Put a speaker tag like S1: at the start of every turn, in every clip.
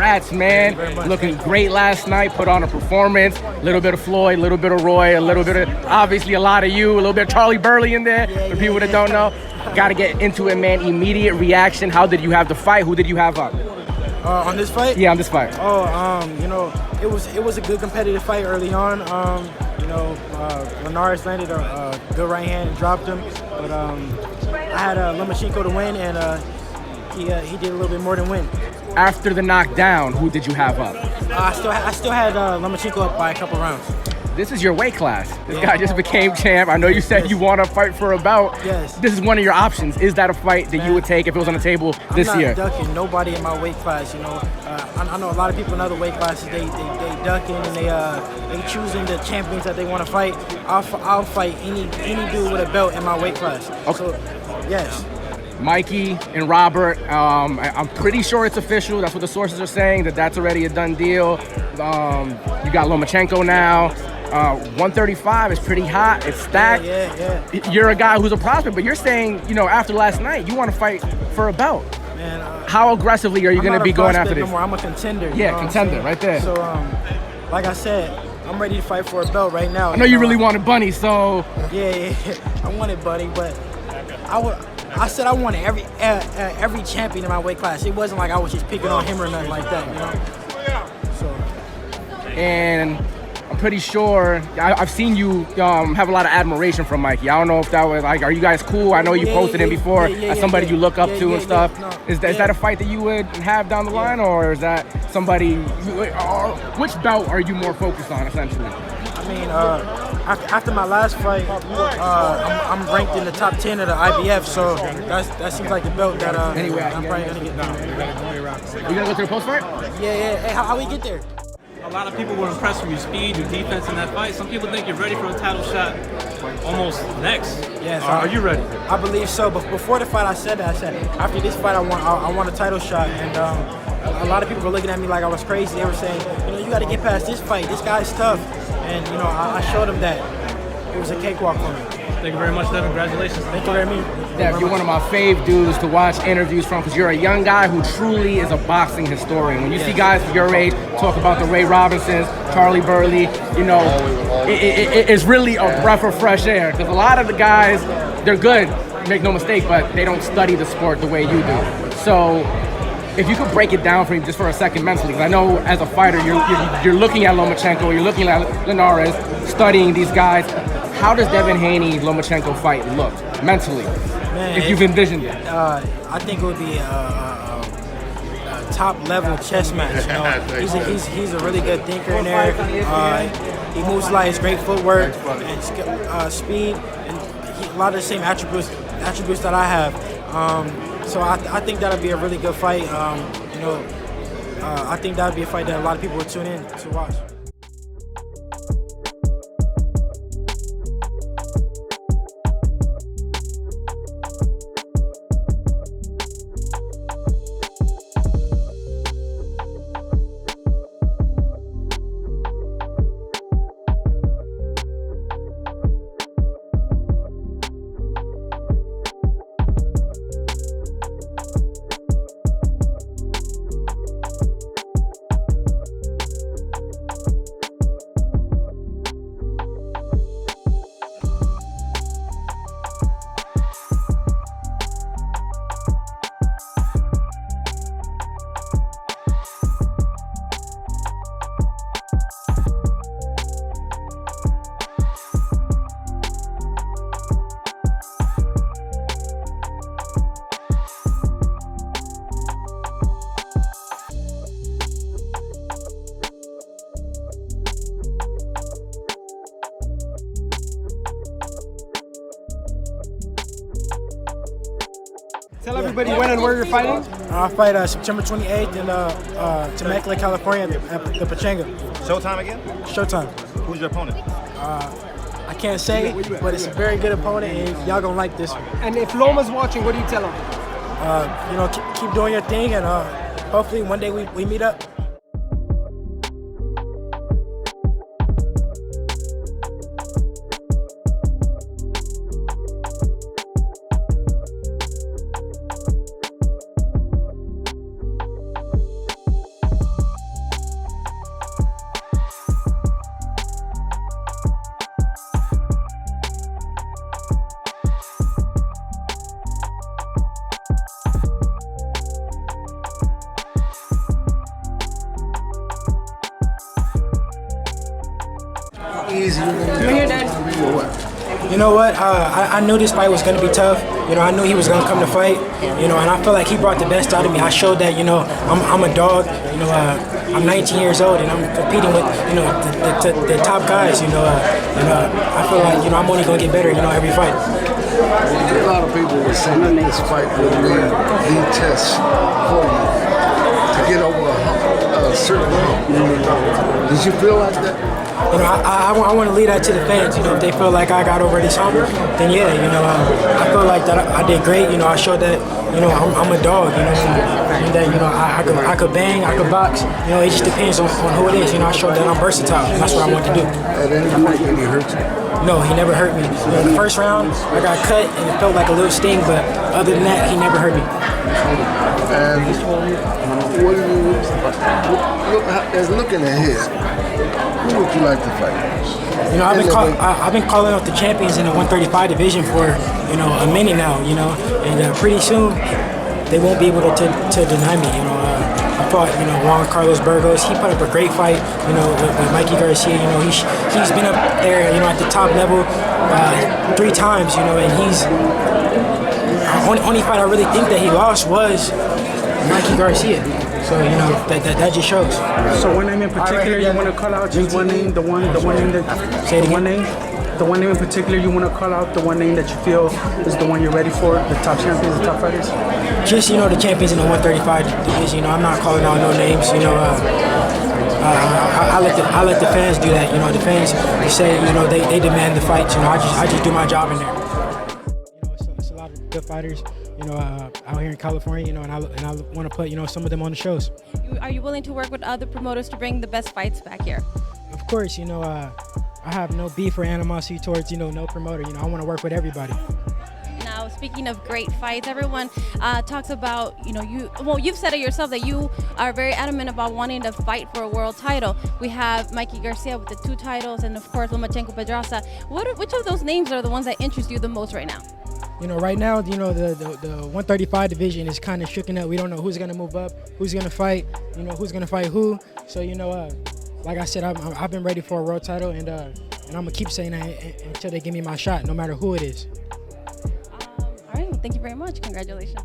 S1: congrats, man. Looking great last night, put on a performance. A little bit of Floyd, a little bit of Roy, a little bit of, obviously a lot of you, a little bit of Charlie Burley in there, for people that don't know. Got to get into it, man. Immediate reaction. How did you have the fight? Who did you have up?
S2: On this fight?
S1: Yeah, on this fight.
S2: You know, it was a good competitive fight early on. You know, Linares landed a good right hand and dropped him, but I had Lomachenko to win, and he did a little bit more than win.
S1: After the knockdown, who did you have up?
S2: I still had Lomachenko up by a couple rounds.
S1: This is your weight class. This guy just became champ. I know you said you want to fight for a belt.
S2: Yes.
S1: This is one of your options. Is that a fight that you would take if it was on the table this year?
S2: I'm not ducking nobody in my weight class. You know, I know a lot of people in other weight classes. They ducking and they choosing the champions that they want to fight. I'll fight any dude with a belt in my weight class. Okay. So, yes.
S1: Mikey and Robert, I'm pretty sure it's official. That's what the sources are saying, that's already a done deal. You got Lomachenko now. 135 is pretty hot. It's stacked. Yeah. You're a guy who's a prospect, but you're saying, you know, after last night, you want to fight for a belt. Man, how aggressively are you going to be going after this?
S2: No more. I'm a contender.
S1: Yeah, contender, right there.
S2: So, like I said, I'm ready to fight for a belt right now.
S1: I know you really wanted Bunny, so.
S2: Yeah. I wanted Bunny, but I said I wanted every champion in my weight class. It wasn't like I was just picking on him or nothing like that, you know. So.
S1: And I'm pretty sure I've seen you have a lot of admiration from Mikey. I don't know if that was like, are you guys cool? I know you posted him before as somebody you look up to and stuff.
S2: No,
S1: is that a fight that you would have down the line, or is that somebody? Which belt are you more focused on, essentially?
S2: I mean, after my last fight, I'm ranked in the top 10 of the IBF, so that seems like the belt that I'm probably gonna get down.
S1: You gonna go to the post fight?
S2: Yeah. Hey, how we get there?
S3: A lot of people were impressed with your speed, your defense in that fight. Some people think you're ready for a title shot almost next.
S2: Yes.
S3: Are you ready?
S2: I believe so. But before the fight, I said after this fight, I want a title shot. And a lot of people were looking at me like I was crazy. They were saying, you know, you got to get past this fight. This guy's tough. And you know, I showed them that it was a cakewalk for me.
S3: Thank you very much, Devin. Congratulations.
S2: Thank you very much.
S1: Dev, you're one of my fave dudes to watch interviews from, because you're a young guy who truly is a boxing historian. When you see guys your age talk about the Ray Robinsons, Charlie Burley, you know, it's really a breath of fresh air. Because a lot of the guys, they're good, make no mistake, but they don't study the sport the way you do. So if you could break it down for me just for a second mentally, because I know as a fighter, you're looking at Lomachenko, you're looking at Linares, studying these guys. How does Devin Haney Lomachenko fight look mentally, if you've envisioned it?
S2: I think it would be a top-level chess match. You know, he's a really good thinker in there. He moves like his great footwork and speed, and a lot of the same attributes that I have. So I think that'll be a really good fight. You know, I think that'll be a fight that a lot of people will tune in to watch.
S4: Tell everybody when and where you're fighting.
S2: I fight September 28th in Temecula, California at the Pachanga.
S5: Showtime again?
S2: Showtime.
S5: Who's your opponent?
S2: I can't say, but it's a very good opponent, and y'all gonna like this one.
S4: And if Loma's watching, what do you tell him?
S2: You know, keep doing your thing, and hopefully one day we meet up.
S5: easier than you thought it was going to be, or what?
S2: You know what? I knew this fight was going to be tough. You know, I knew he was going to come to fight. You know, and I feel like he brought the best out of me. I showed that, you know, I'm a dog. You know, I'm 19 years old and I'm competing with, you know, the top guys. You know, I feel like, you know, I'm only going to get better, you know, every fight.
S5: A lot of people were saying that this fight would be the test for you to get over a certain hump. Did you feel like that?
S2: You know, I want to leave that to the fans. You know, if they feel like I got over this hump, then yeah, you know, I feel like that I did great. You know, I showed that, you know, I'm a dog. You know, and that, you know, I could bang, I could box. You know, it just depends on who it is. You know, I showed that I'm versatile. And that's what I want to do.
S5: At any point, did he hurt you?
S2: No, he never hurt me. You know, the first round, I got cut and it felt like a little sting, but other than that, he never hurt me.
S5: And what do you as looking ahead? Who would you like to fight?
S2: You know, I've been calling out the champions in the 135 division for, you know, a minute now. You know, and pretty soon they won't be able to deny me. You know, I fought, you know, Juan Burgos. He put up a great fight. You know, with Mikey Garcia. You know, he's been up there, you know, at the top level 3 times. You know, and he's only fight I really think that he lost was Mikey Garcia. So, you know, that just shows.
S6: So one name in particular you want to call out? Just one name, the one name that
S2: say it again.
S6: The one name in particular you want to call out, the one name that you feel is the one you're ready for, the top champions, the top fighters?
S2: Just, you know, the champions in the 135 division. You know, I'm not calling out no names. You know, I let the fans do that. You know, the fans, they say, you know, they demand the fights. You know, I just do my job in there. You know, it's a lot of good fighters, you know, out here in California, you know, and I want to put, you know, some of them on the shows.
S7: Are you willing to work with other promoters to bring the best fights back here?
S2: Of course, you know, I have no beef or animosity towards, you know, no promoter. You know, I want to work with everybody.
S7: Now, speaking of great fights, everyone talks about, you know, you've said it yourself that you are very adamant about wanting to fight for a world title. We have Mikey Garcia with the 2 titles and, of course, Lomachenko, Pedraza. Which of those names are the ones that interest you the most right now?
S2: You know, right now, you know, the 135 division is kind of shaken up. We don't know who's going to move up, who's going to fight, you know, who's going to fight who. So, you know, like I said, I've been ready for a world title, and I'm going to keep saying that until they give me my shot, no matter who it is.
S7: All right, well, thank you very much. Congratulations.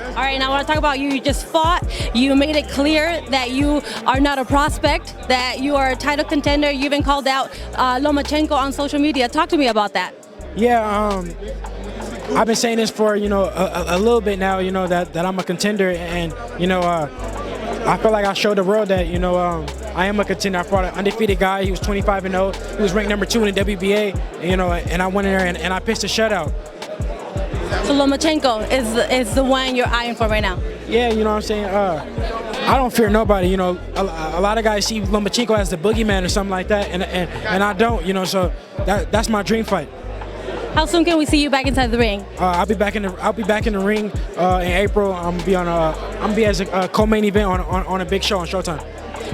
S7: All right, now I want to talk about you. You just fought. You made it clear that you are not a prospect, that you are a title contender. You even called out Lomachenko on social media. Talk to me about that.
S2: Yeah, I've been saying this for, you know, a little bit now, you know, that I'm a contender, and, you know, I feel like I showed the world that, you know, I am a contender. I fought an undefeated guy. He was 25-0. He was ranked number 2 in the WBA, you know, and I went in there and I pitched a shutout.
S7: So Lomachenko is the one you're eyeing for right now.
S2: Yeah, you know what I'm saying? I don't fear nobody, you know. A lot of guys see Lomachenko as the boogeyman or something like that, and I don't, you know, so that's my dream fight.
S7: How soon can we see you back inside the ring?
S2: I'll be back in the ring in April. I'm gonna be as a co-main event on a big show on Showtime.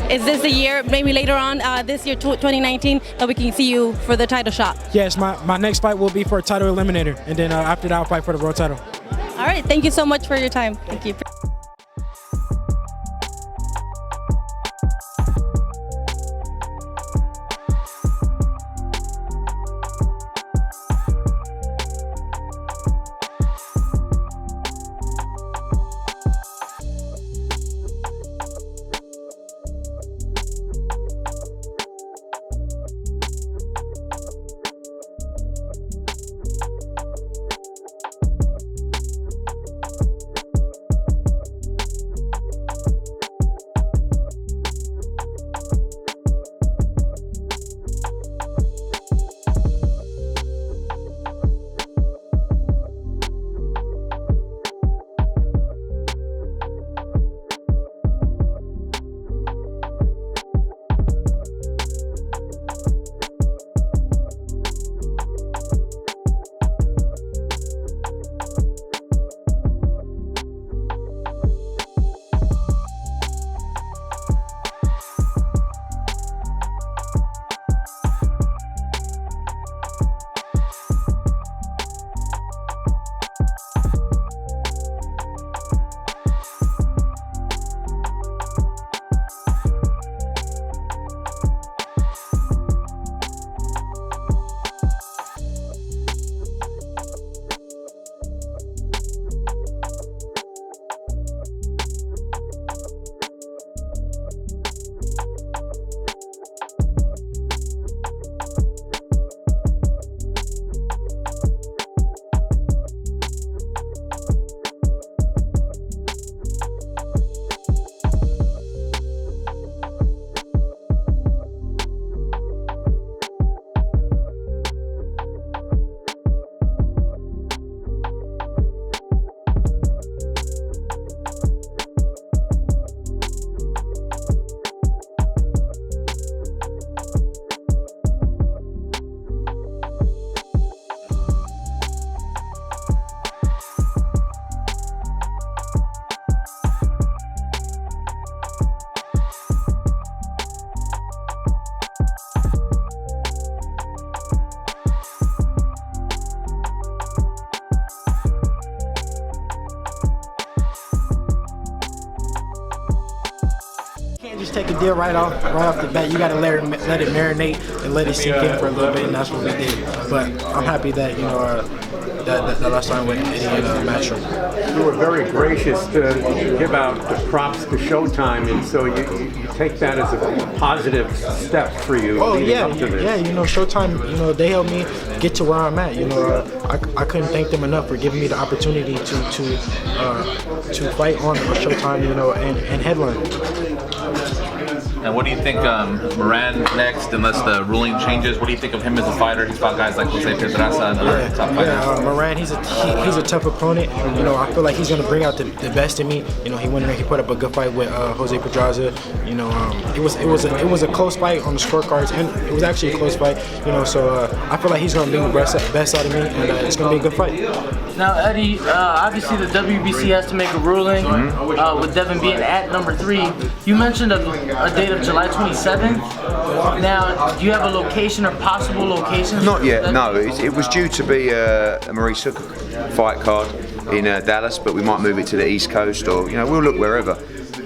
S7: Is this the year, maybe later on this year, 2019, that we can see you for the title shot?
S2: Yes, my next fight will be for a title eliminator, and then after that I'll fight for the world title.
S7: All right, thank you so much for your time. Thank you.
S2: Just take a deal right off the bat. You gotta let it marinate and let it sink in for a little bit, and that's what we did. But I'm happy that that I signed with Eddie and Matchroom.
S8: You were very gracious to give out the props to Showtime, and so you take that as a positive step for you.
S2: Oh
S8: leading up to this.
S2: yeah. You know, Showtime. They helped me get to where I'm at. I couldn't thank them enough for giving me the opportunity to fight on Showtime. And headline.
S9: And what do you think Moran next, unless the ruling changes? What do you think of him as a fighter? He's fought guys like Jose Pedraza and other top fighters.
S2: Moran, he's a tough opponent. I feel like he's gonna bring out the best in me. He went in there, he put up a good fight with Jose Pedraza. It was a close fight on the scorecards, and it was actually a close fight. So I feel like he's gonna bring the best out of me, and it's gonna be a good fight.
S10: Now, Eddie, obviously the WBC has to make a ruling with Devin being at number 3. You mentioned a date of July 27th. Now, do you have a location or possible locations?
S11: Not yet, no. It was due to be a Maurice Hooker fight card in Dallas, but we might move it to the East Coast, or we'll look wherever.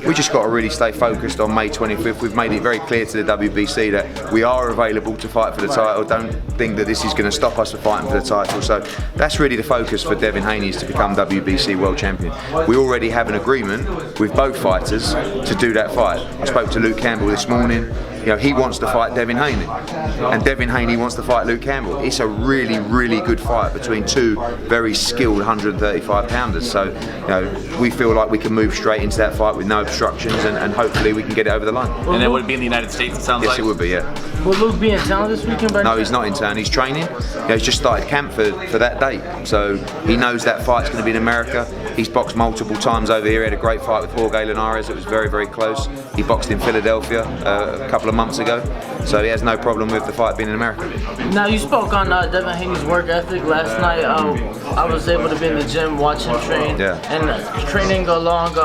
S11: We just got to really stay focused on May 25th. We've made it very clear to the WBC that we are available to fight for the title. Don't think that this is going to stop us from fighting for the title. So that's really the focus for Devin Haney, is to become WBC World Champion. We already have an agreement with both fighters to do that fight. I spoke to Luke Campbell this morning. You know, he wants to fight Devin Haney, and Devin Haney wants to fight Luke Campbell. It's a really, really good fight between two very skilled 135 pounders. So, you know, we feel like we can move straight into that fight with no obstructions, and hopefully we can get it over the line.
S9: And then would it be in the United States? It sounds like.
S11: Yes, it would be. Yeah.
S10: Will Luke be in town this weekend?
S11: No, he's not in town. He's training. You know, he's just started camp for that date, so he knows that fight's going to be in America. He's boxed multiple times over here. He had a great fight with Jorge Linares. It was very, very close. He boxed in Philadelphia a couple of months ago, so he has no problem with the fight being in America.
S10: Now, you spoke on Devin Haney's work ethic last night. I was able to be in the gym, watch him train, and training along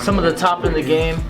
S10: some of the top in the game.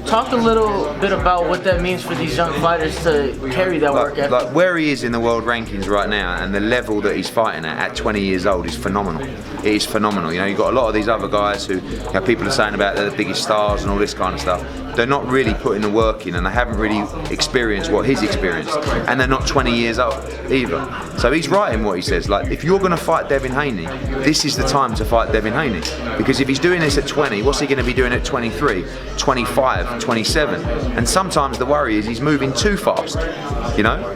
S10: Talk a little bit about what that means for these young fighters to carry that work ethic.
S11: Like where he is in the world rankings right now, and the level that he's fighting at 20 years old is phenomenal. It is phenomenal. You know, you've got a lot of these other guys who, you know, people are saying about they're the biggest stars and all this kind of stuff. They're not really putting the work in, and they haven't really experienced what he's experienced, and they're not 20 years old either. So he's right in what he says. Like, if you're going to fight Devin Haney, this is the time to fight Devin Haney, because if he's doing this at 20, what's he going to be doing at 23, 25, 27? And sometimes the worry is he's moving too fast, you know.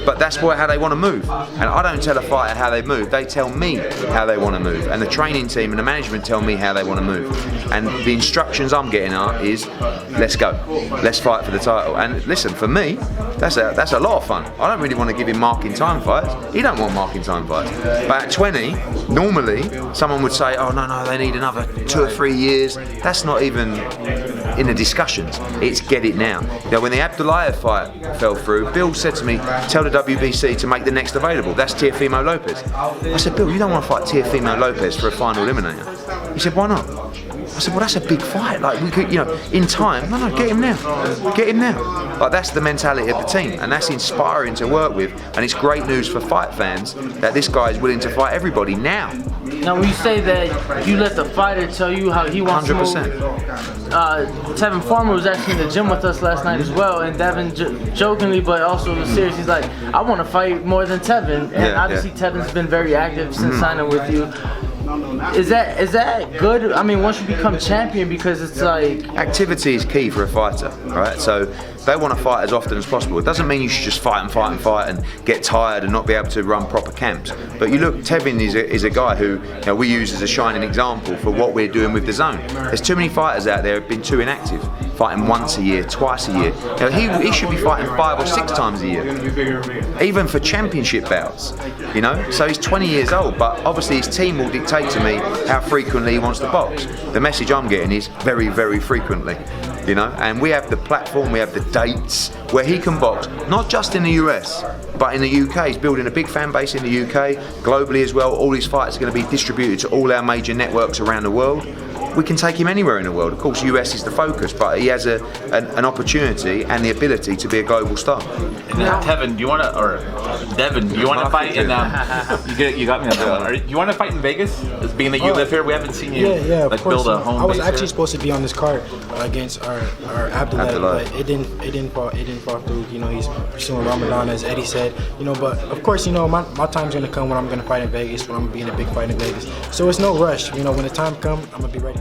S11: But that's how they want to move. And I don't tell a fighter how they move. They tell me how they want to move, and the training team and the management tell me how they want to move. And the instructions I'm getting are let's go, let's fight for the title. And listen, for me, that's a lot of fun. I don't really want to give him marking time fights. He don't want marking time fights. But at 20, normally someone would say, oh no, they need another 2 or 3 years. That's not even in the discussions. It's get it now. You know, when the Abdullaev fight fell through, Bill said to me, tell the WBC to make the next available. That's Teofimo Lopez. I said, Bill, you don't want to fight Teofimo Lopez for a final eliminator. He said, why not? I said, well, that's a big fight. Like, we could, you know, in time. No, get him now. Get him now. Like, that's the mentality of the team, and that's inspiring to work with. And it's great news for fight fans that this guy is willing to fight everybody now.
S10: Now, when you say that you let the fighter tell you how he wants
S11: 100%.
S10: to move, Tevin Farmer was actually in the gym with us last night as well, and Devin jokingly, but also serious, he's like, I want to fight more than Tevin. And obviously Tevin's been very active since signing with you. Is that good? I mean, once you become champion, because it's like...
S11: Activity is key for a fighter, right? So they want to fight as often as possible. It doesn't mean you should just fight and get tired and not be able to run proper camps. But you look, Tevin is a guy who, you know, we use as a shining example for what we're doing with the zone. There's too many fighters out there who have been too inactive, fighting once a year, twice a year. You know, he should be fighting 5 or 6 times a year, even for championship bouts. You know, so he's 20 years old, but obviously his team will dictate to me how frequently he wants to box. The message I'm getting is very, very frequently. You know, and we have the platform, we have the dates where he can box, not just in the US, but in the UK. He's building a big fan base in the UK, globally as well. All his fights are going to be distributed to all our major networks around the world. We can take him anywhere in the world. Of course, US is the focus, but he has an opportunity and the ability to be a global star.
S9: Now, Tevin, do you want to, or Devin, do you want to fight in? You got me on that one. Do you want to fight in Vegas? As being that you live here, we haven't seen you like build a home.
S2: I was
S9: base
S2: actually
S9: here.
S2: supposed to be on this card against our Abdullaev, but it didn't fall through. You know, he's pursuing Ramadan, as Eddie said. You know, but of course, you know, my time's gonna come when I'm gonna fight in Vegas, when I'm gonna be in a big fight in Vegas. So it's no rush. You know, when the time comes, I'm gonna be ready.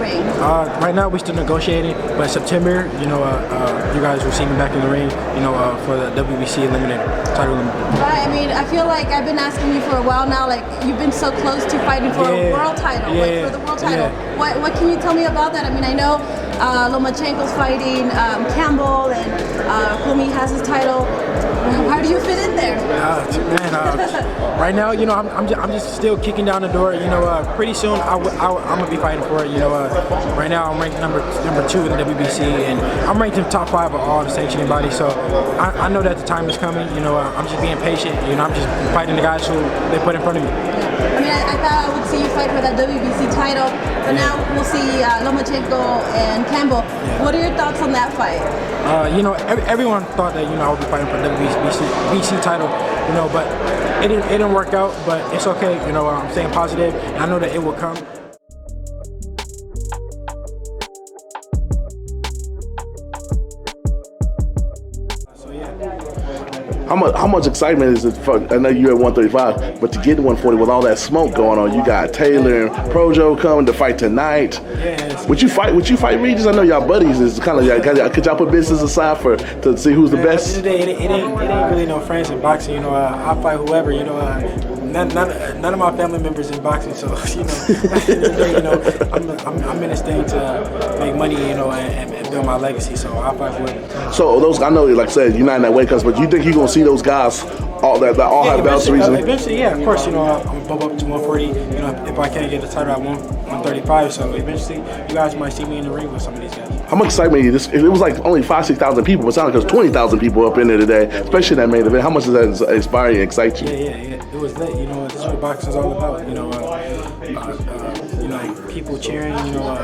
S7: ring?
S2: Right now we're still negotiating, but September, you know, you guys will see me back in the ring, you know, for the WBC Eliminator title.
S7: Right. I mean, I feel like I've been asking you for a while now. Like, you've been so close to fighting for a world title, like for the world title. What can you tell me about that? I mean, I know Lomachenko's fighting Campbell, and Homie has his title. How do you fit in there?
S2: Right now, you know, I'm just still kicking down the door. You know, pretty soon I'm gonna be fighting for it. You know, right now I'm ranked number 2 in the WBC, and I'm ranked in top 5 of all the sanctioning bodies. So I know that the time is coming. You know, I'm just being patient. You know, I'm just fighting the guys who they put in front of me.
S7: I mean, I thought I would see you fight for that WBC title, but now we'll see Lomachenko and Campbell. What are your thoughts on that fight?
S2: You know, everyone thought that, you know, I would be fighting for the WBC title, you know, but it didn't work out, but it's okay. You know, I'm staying positive, and I know that it will come.
S12: How much excitement is it for, I know you're at 135, but to get to 140 with all that smoke going on, you got Taylor and Projo coming to fight tonight.
S2: Yes.
S12: Would you fight Regis? I know y'all buddies. Is kind of could y'all put business aside to see who's the best?
S2: At the end of the day, it ain't really no friends in boxing. You know, I'll fight whoever. You know, none of my family members in boxing. So you know, at the end of the day, you know, I'm in this thing to make money. You know, and build my legacy. So I'll fight whoever.
S12: So those, I know, like I said, you're not in that weight class, but you think you're gonna see those guys all have belts recently?
S2: Eventually, yeah, of course. You know, I'm gonna bump up to 140. You know, if I can't get the title at 135, so eventually you guys might see me in the ring with some of these guys.
S12: How much excitement it was like only 5,000-6,000 people, but it sounded like there's 20,000 people up in there today, especially that main event. How much does that inspire you and excite you?
S2: Yeah. It was lit. You know, this is what boxing's all about. You know, like people cheering. You know,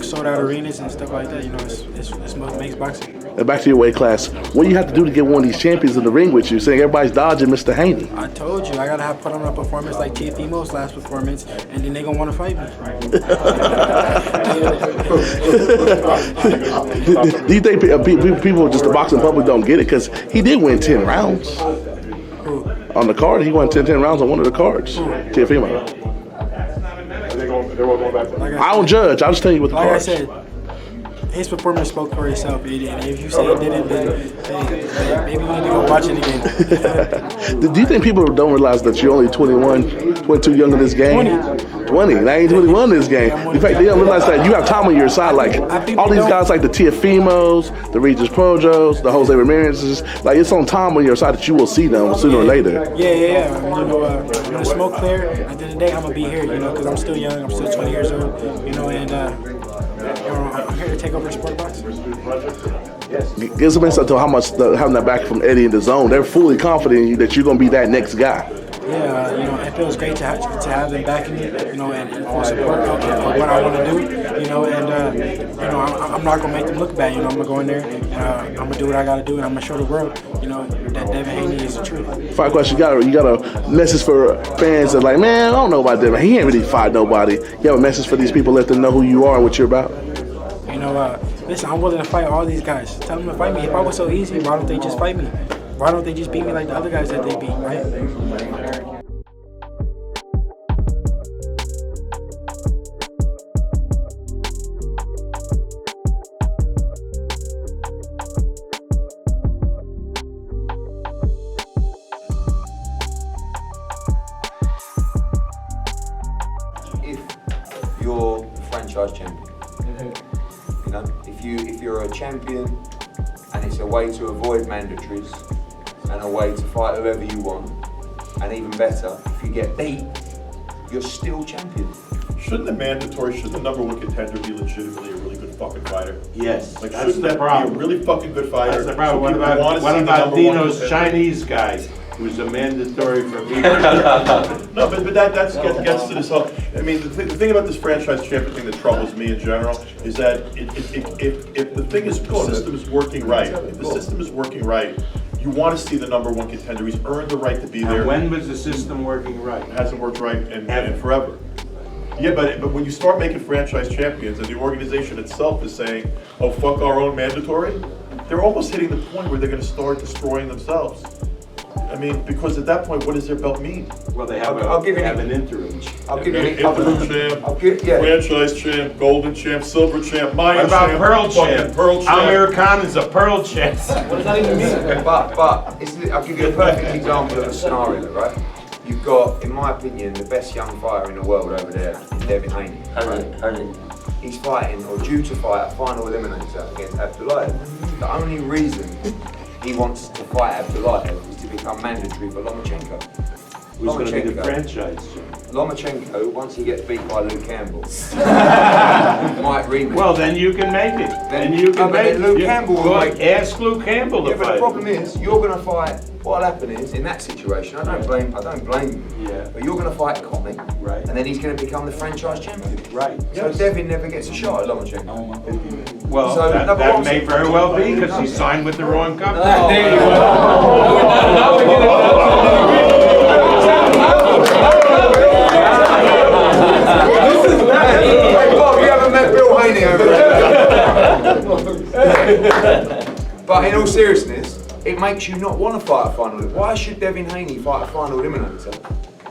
S2: sold out arenas and stuff like that. You know, it's what makes boxing.
S12: And back to your weight class, what do you have to do to get one of these champions in the ring with you? Saying everybody's dodging Mr. Haney.
S2: I told you, I gotta have put on a performance like Teofimo's last performance, and then they gonna want to fight me.
S12: Do you think people, just the boxing public, don't get it? Because he did win 10 rounds on the card. He won 10 rounds on one of the cards. Teofimo. I don't judge. I'll just tell you what the cards.
S2: Like I said, his performance spoke for itself, and if you say it didn't, then maybe we need to go watch it again.
S12: Do you think people don't realize that you're only 21, 22 young in this game? 20. I ain't 21 in this game. In fact, they don't realize that you have time on your side. Like all these guys, like the Teofimos, the Regis Projos, the Jose Ramirez's, like it's on time on your side that you will see them sooner or later.
S2: Yeah. You know, when the smoke clear, at the end of the day, I'm gonna be here. You know, because I'm still young. I'm still 20 years old. You know, and I'm here to take over sport boxing.
S12: Give some insight to how much having that back from Eddie in the zone. They're fully confident in you that you're gonna be that next guy.
S2: Yeah, you know, it feels great to have them backing me, you know, and full support of what I want to do, you know, and you know, I'm not gonna make them look bad, you know. I'm gonna go in there, and I'm gonna do what I gotta do, and I'm gonna show the world, you know, that Devin Haney is the truth.
S12: Final question: you got a message for fans that like, man, I don't know about Devin. He ain't really fight nobody. You have a message for these people, let them know who you are and what you're about.
S2: You know, listen, I'm willing to fight all these guys. Tell them to fight me. If I was so easy, why don't they just fight me? Why don't they just beat me like the other guys that they beat, right?
S11: If you're the franchise champion, you know, if you're a champion and it's a way to avoid mandatories and a way to fight whoever you want, and even better, if you get beat, you're still champion.
S13: Shouldn't the number one contender be legitimately a really good fucking fighter?
S8: Yes,
S13: like
S8: that's
S13: shouldn't
S8: the
S13: that
S8: problem.
S13: be a really fucking good fighter?
S8: That's the problem.
S13: So
S8: what about Dino's Chinese guy, who's a mandatory for people?
S13: No, but that gets to this whole. I mean, the thing about this franchise champion thing that troubles me in general is that if the thing is the system is working right, you want to see the number one contender. He's earned the right to be there.
S8: And when was the system working right?
S13: It hasn't worked right and forever. Yeah, but when you start making franchise champions and the organization itself is saying, oh, fuck our own mandatory, they're almost hitting the point where they're going to start destroying themselves. I mean, because at that point, what does their belt mean?
S8: Well, they have,
S11: I'll give you
S8: an interim.
S11: I'll give you an
S13: Interim champ, franchise champ, golden champ, silver champ, Mayan
S14: What about
S13: champ,
S14: pearl
S13: fucking
S14: champ?
S13: pearl champ.
S14: Amir Khan is a pearl champ.
S11: What does that even mean? But I'll give you a perfect example of a scenario, right? You've got, in my opinion, the best young fighter in the world over there, Devin Haney. Right? He's fighting, or due to fight, a final eliminator against Abdullaev. The only reason he wants to fight Abdullaev is to become mandatory for Lomachenko.
S8: Who's going to be the franchise champ?
S11: Lomachenko, once he gets beat by Luke Campbell, might rematch.
S14: Well, then you can make it. Then you can make it.
S11: Luke Campbell will make it.
S14: Ask Luke Campbell to
S11: But
S14: fight.
S11: the problem is, you're going to fight. What'll happen is, in that situation, I don't blame you.
S14: Yeah.
S11: But you're going to fight Connie,
S14: right?
S11: And then he's going to become the franchise champion,
S14: right?
S11: So
S14: Yes.
S11: Devin never gets a shot at Lomachenko.
S14: Well,
S11: so
S14: that may very well be because he signed with the wrong company.
S11: There you go. Hey Bob, you haven't met Bill Haney over there. But in all seriousness, it makes you not want to fight a final. Why should Devin Haney fight a final eliminator?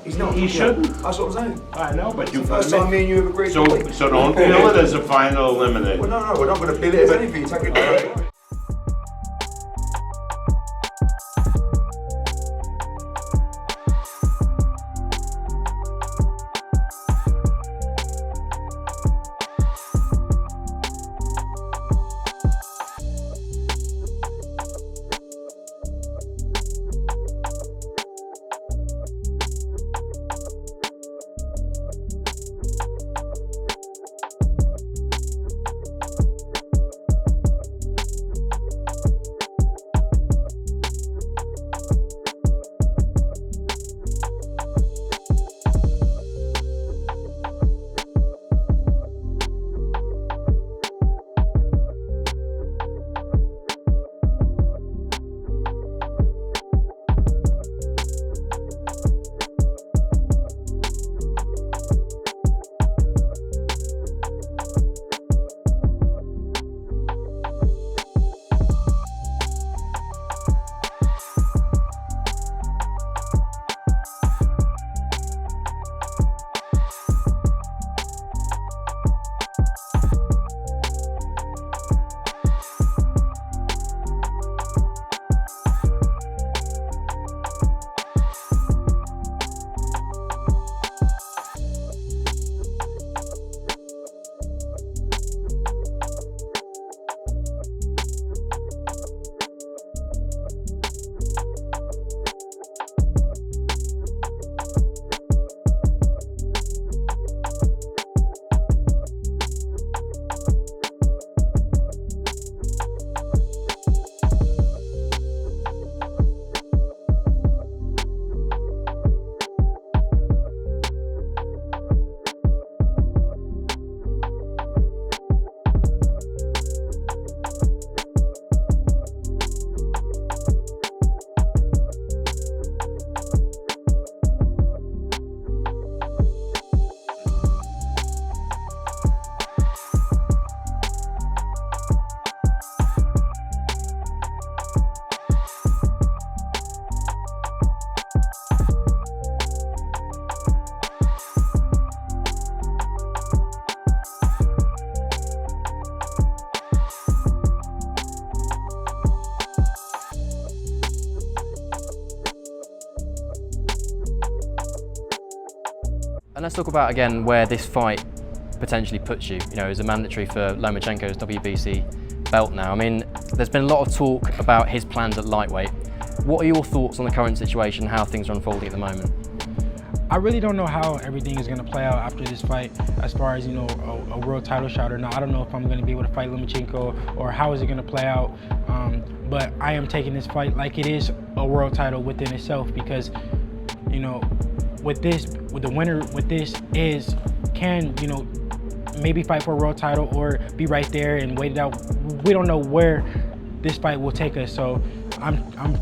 S11: He's not.
S14: He shouldn't.
S11: That's what I'm saying.
S14: I know, but you.
S11: First time me and you have agreed.
S14: So don't bill it as a final eliminator.
S11: Well, no, we're not going to bill it as anything. Take it down.
S15: And let's talk about again where this fight potentially puts you. You know, as a mandatory for Lomachenko's WBC belt now. I mean, there's been a lot of talk about his plans at lightweight. What are your thoughts on the current situation, how things are unfolding at the moment?
S2: I really don't know how everything is going to play out after this fight as far as, you know, a world title shot or not. I don't know if I'm going to be able to fight Lomachenko or how is it going to play out. But I am taking this fight like it is a world title within itself because, you know, with the winner with this can, you know, maybe fight for a world title or be right there and wait it out. We don't know where this fight will take us. So I'm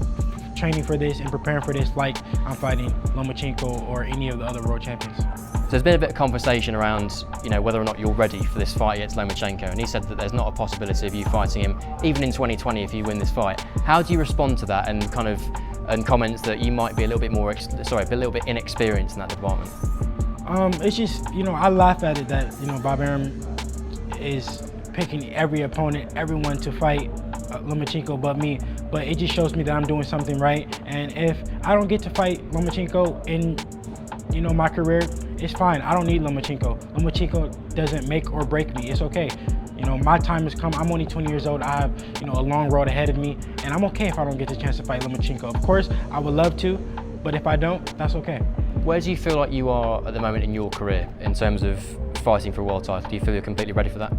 S2: training for this and preparing for this like I'm fighting Lomachenko or any of the other world champions.
S15: So there's been a bit of conversation around, you know, whether or not you're ready for this fight against Lomachenko, and he said that there's not a possibility of you fighting him even in 2020 if you win this fight. How do you respond to that and kind of and comments that you might be a little bit more, a little bit inexperienced in that department?
S2: It's just, you know, I laugh at it that, you know, Bob Arum is picking every opponent, everyone to fight Lomachenko but me. But it just shows me that I'm doing something right. And if I don't get to fight Lomachenko in, you know, my career, it's fine. I don't need Lomachenko. Lomachenko doesn't make or break me. It's okay. You know, my time has come. I'm only 20 years old. I have, you know, a long road ahead of me, and I'm okay if I don't get the chance to fight Lomachenko. Of course, I would love to, but if I don't, that's okay.
S15: Where do you feel like you are at the moment in your career in terms of fighting for a world title? Do you feel you're completely ready for that?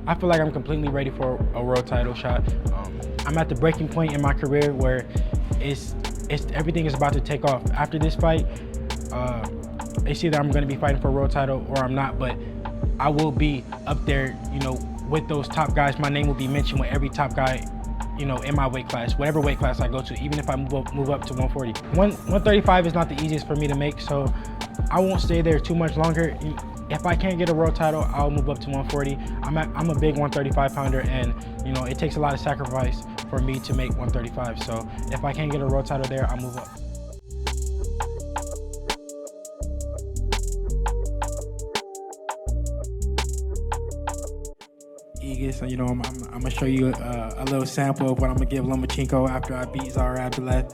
S2: I feel like I'm completely ready for a world title shot. I'm at the breaking point in my career where everything is about to take off. After this fight, it's either I'm going to be fighting for a world title or I'm not, but I will be up there, you know, with those top guys. My name will be mentioned with every top guy, you know, in my weight class, whatever weight class I go to, even if I move up to 140. 135 is not the easiest for me to make, so I won't stay there too much longer. If I can't get a world title, I'll move up to 140. I'm a big 135 pounder, and you know, it takes a lot of sacrifice for me to make 135. So if I can't get a world title there, I'll move up. So, you know, I'm gonna show you a little sample of what I'm gonna give Lomachenko after I beat Zaur Abdullaev.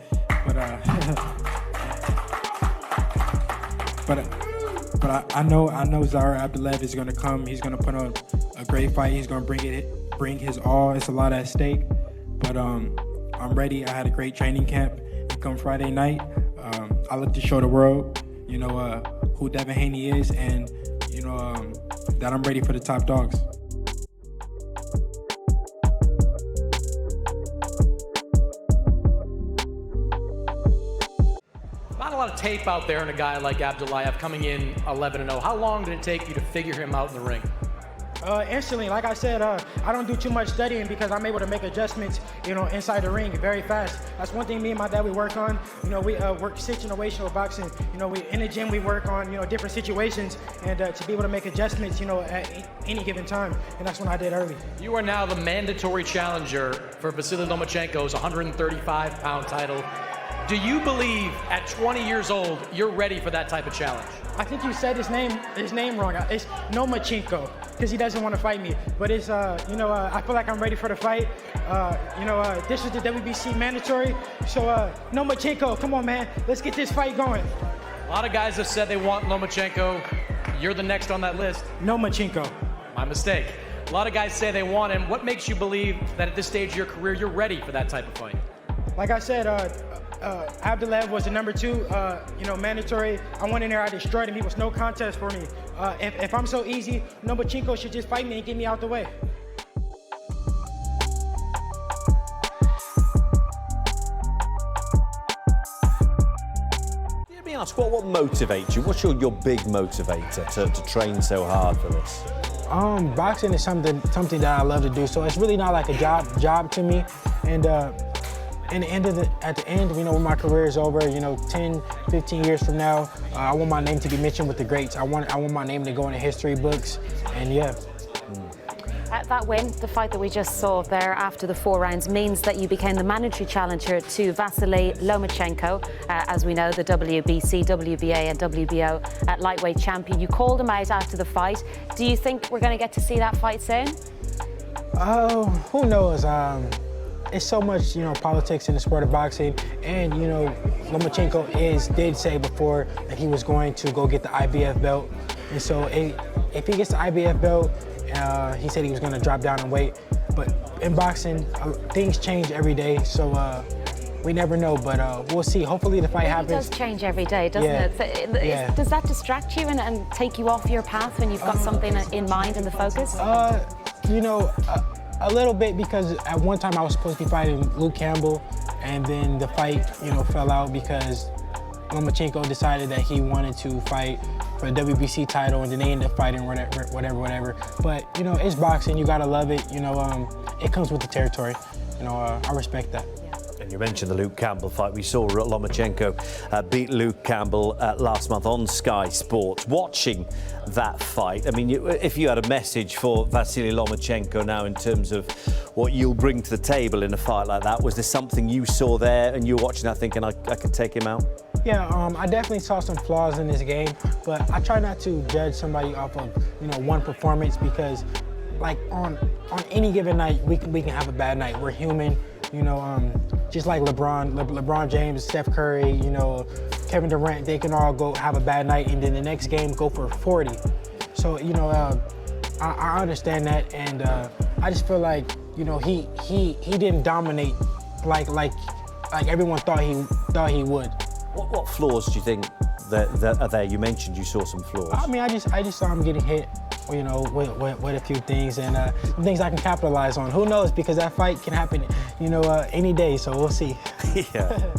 S2: But I know Zaur Abdullaev is gonna come. He's gonna put on a great fight. He's gonna bring his all. It's a lot at stake. But I'm ready. I had a great training camp. Come Friday night, I look to show the world, you know, who Devin Haney is, and you know that I'm ready for the top dogs.
S16: Not a lot of tape out there in a guy like Abdullaev coming in 11-0. How long did it take you to figure him out in the ring?
S2: Instantly, like I said, I don't do too much studying because I'm able to make adjustments, you know, inside the ring very fast. That's one thing me and my dad, we work on. You know, we work situational boxing. You know, in the gym, we work on, you know, different situations and to be able to make adjustments, you know, at any given time. And that's what I did early.
S16: You are now the mandatory challenger for Vasiliy Lomachenko's 135-pound title. Do you believe at 20 years old, you're ready for that type of challenge?
S2: I think you said his name wrong. It's Lomachenko, because he doesn't want to fight me. But it's, you know, I feel like I'm ready for the fight. You know, this is the WBC mandatory. So, Lomachenko, come on, man. Let's get this fight going.
S16: A lot of guys have said they want Lomachenko. You're the next on that list.
S2: Lomachenko.
S16: My mistake. A lot of guys say they want him. What makes you believe that at this stage of your career, you're ready for that type of fight?
S2: Like I said, Abdullaev was the number 2, you know, mandatory. I went in there, I destroyed him. He was no contest for me. If I'm so easy, Lomachenko should just fight me and get me out the way.
S17: Let me ask, what motivates you? What's your big motivator to train so hard for this?
S2: Boxing is something that I love to do. So it's really not like a job to me. And at the end, you know, when my career is over, you know, 10, 15 years from now, I want my name to be mentioned with the greats. I want my name to go in the history books, and yeah.
S18: That win, the fight that we just saw there after the 4 rounds, means that you became the mandatory challenger to Vasiliy Lomachenko, as we know, the WBC, WBA and WBO lightweight champion. You called him out after the fight. Do you think we're going to get to see that fight soon?
S2: Who knows? It's so much, you know, politics in the sport of boxing, and you know, Lomachenko did say before that he was going to go get the IBF belt, and so if he gets the IBF belt, he said he was going to drop down in weight. But in boxing, things change every day, so we never know. But we'll see. Hopefully, the fight happens.
S18: It does change every day, doesn't it? Does that distract you and take you off your path when you've got something in mind and the focus?
S2: You know. A little bit, because at one time I was supposed to be fighting Luke Campbell, and then the fight, you know, fell out because Lomachenko decided that he wanted to fight for the WBC title, and then they ended up fighting whatever. But you know, it's boxing. You gotta love it. You know, it comes with the territory. You know, I respect that.
S17: Yeah. And you mentioned the Luke Campbell fight. We saw Lomachenko beat Luke Campbell last month on Sky Sports. Watching that fight, I mean, if you had a message for Vasiliy Lomachenko now in terms of what you'll bring to the table in a fight like that, was there something you saw there and you were watching that thinking, I could take him out?
S2: Yeah, I definitely saw some flaws in this game, but I try not to judge somebody off of, you know, one performance, because like on any given night, we can have a bad night. We're human. You know, just like LeBron James, Steph Curry, you know, Kevin Durant, they can all go have a bad night and then the next game go for 40. So, you know, I understand that, and I just feel like, you know, he didn't dominate like everyone thought he would.
S17: What flaws do you think that are there? You mentioned you saw some flaws.
S2: I mean, I just saw him getting hit, you know, with a few things, and things I can capitalize on. Who knows? Because that fight can happen, you know, any day. So we'll see.
S17: Yeah.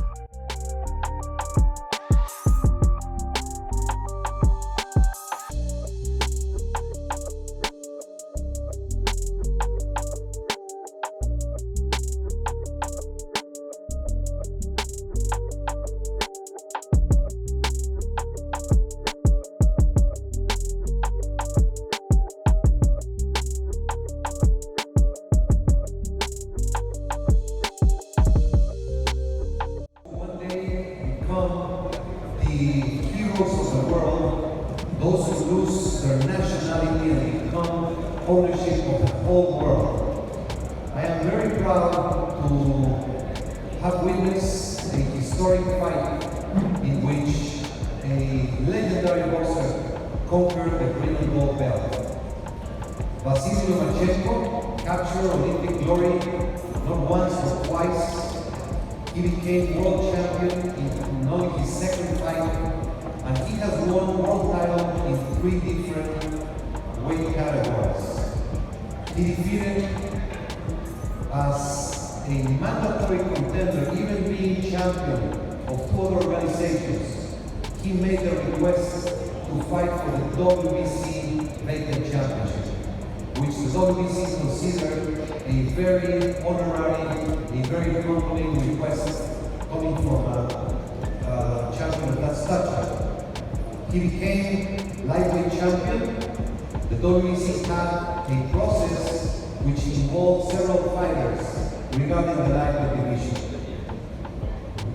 S19: ownership of the whole world. I am very proud to have witnessed a historic fight in which a legendary boxer conquered the green and gold belt. Vasiliy Lomachenko captured Olympic glory not once but twice. He became world champion in only his second fight, and he has won world title in 3 different weight categories. He defeated, as a mandatory contender, even being champion of 2 other organizations, he made the request to fight for the WBC vacant championship, which the WBC considered a very honorary, a very humbling request coming from a champion of that stature. He became lightweight champion. The WBC had a process which involved several fighters regarding the lightweight division.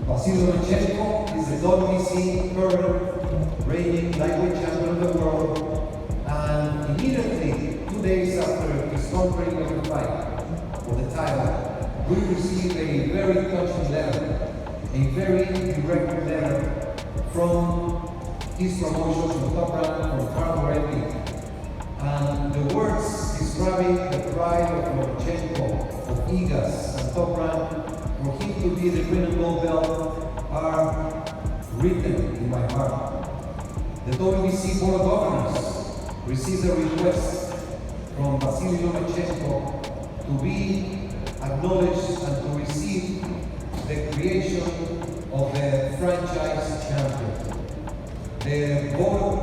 S19: Vasiliy Lomachenko is the WBC current reigning lightweight champion of the world, and immediately, 2 days after his conquering of the fight for the title, we received a very touching letter, a very direct letter from his promotion from Top Rank, from Moran. And the words describing the pride of Lomachenko, of Igas, and Top Rank for him to be the green and gold belt are written in my heart. The WBC Board of Governors received a request from Vasiliy Lomachenko to be acknowledged and to receive the creation of the franchise champion. The board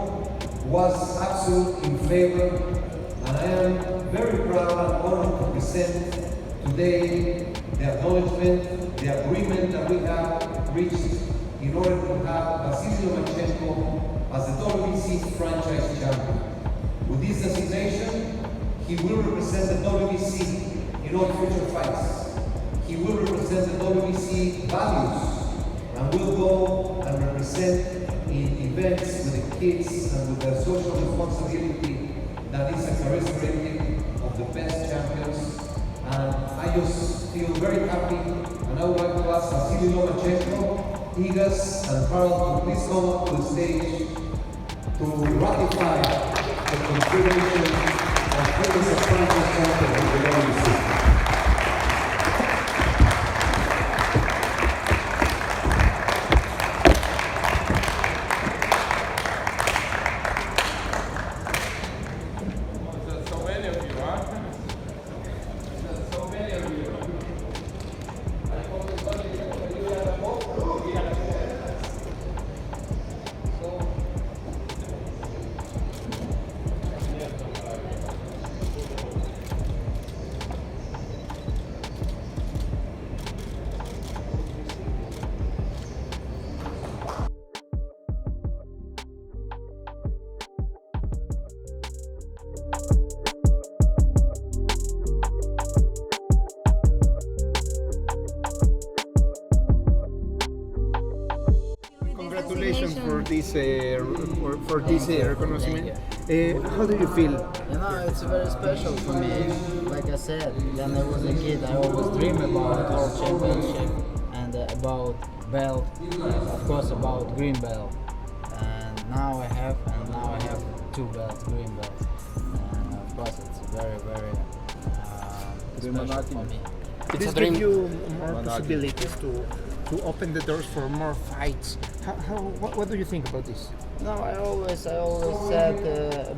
S19: was absolutely in favor, and I am very proud and honored to present today the acknowledgement, the agreement that we have reached in order to have Vasiliy Lomachenko as the WBC franchise champion. With this designation, he will represent the WBC in all future fights. He will represent the WBC values and will go and represent in events with the kids and with the social responsibility that is a characteristic of the best champions. And I just feel very happy, and I would like to ask Vasiliy Lomachenko, Igas, and Carl to please come up to the stage to ratify the configuration of Burgos as franchise champion of the WBC.
S4: this for this reconocement. How do you feel?
S20: You know, it's very special for me. Like I said, when I was a kid, I always dreamed about World Championship and about belt, of course about green belt. And now I have 2 belts, green belts. And of course, it's very, very special for me.
S4: This gives you more possibilities to open the doors for more fights. What do you think about this?
S20: No, I always said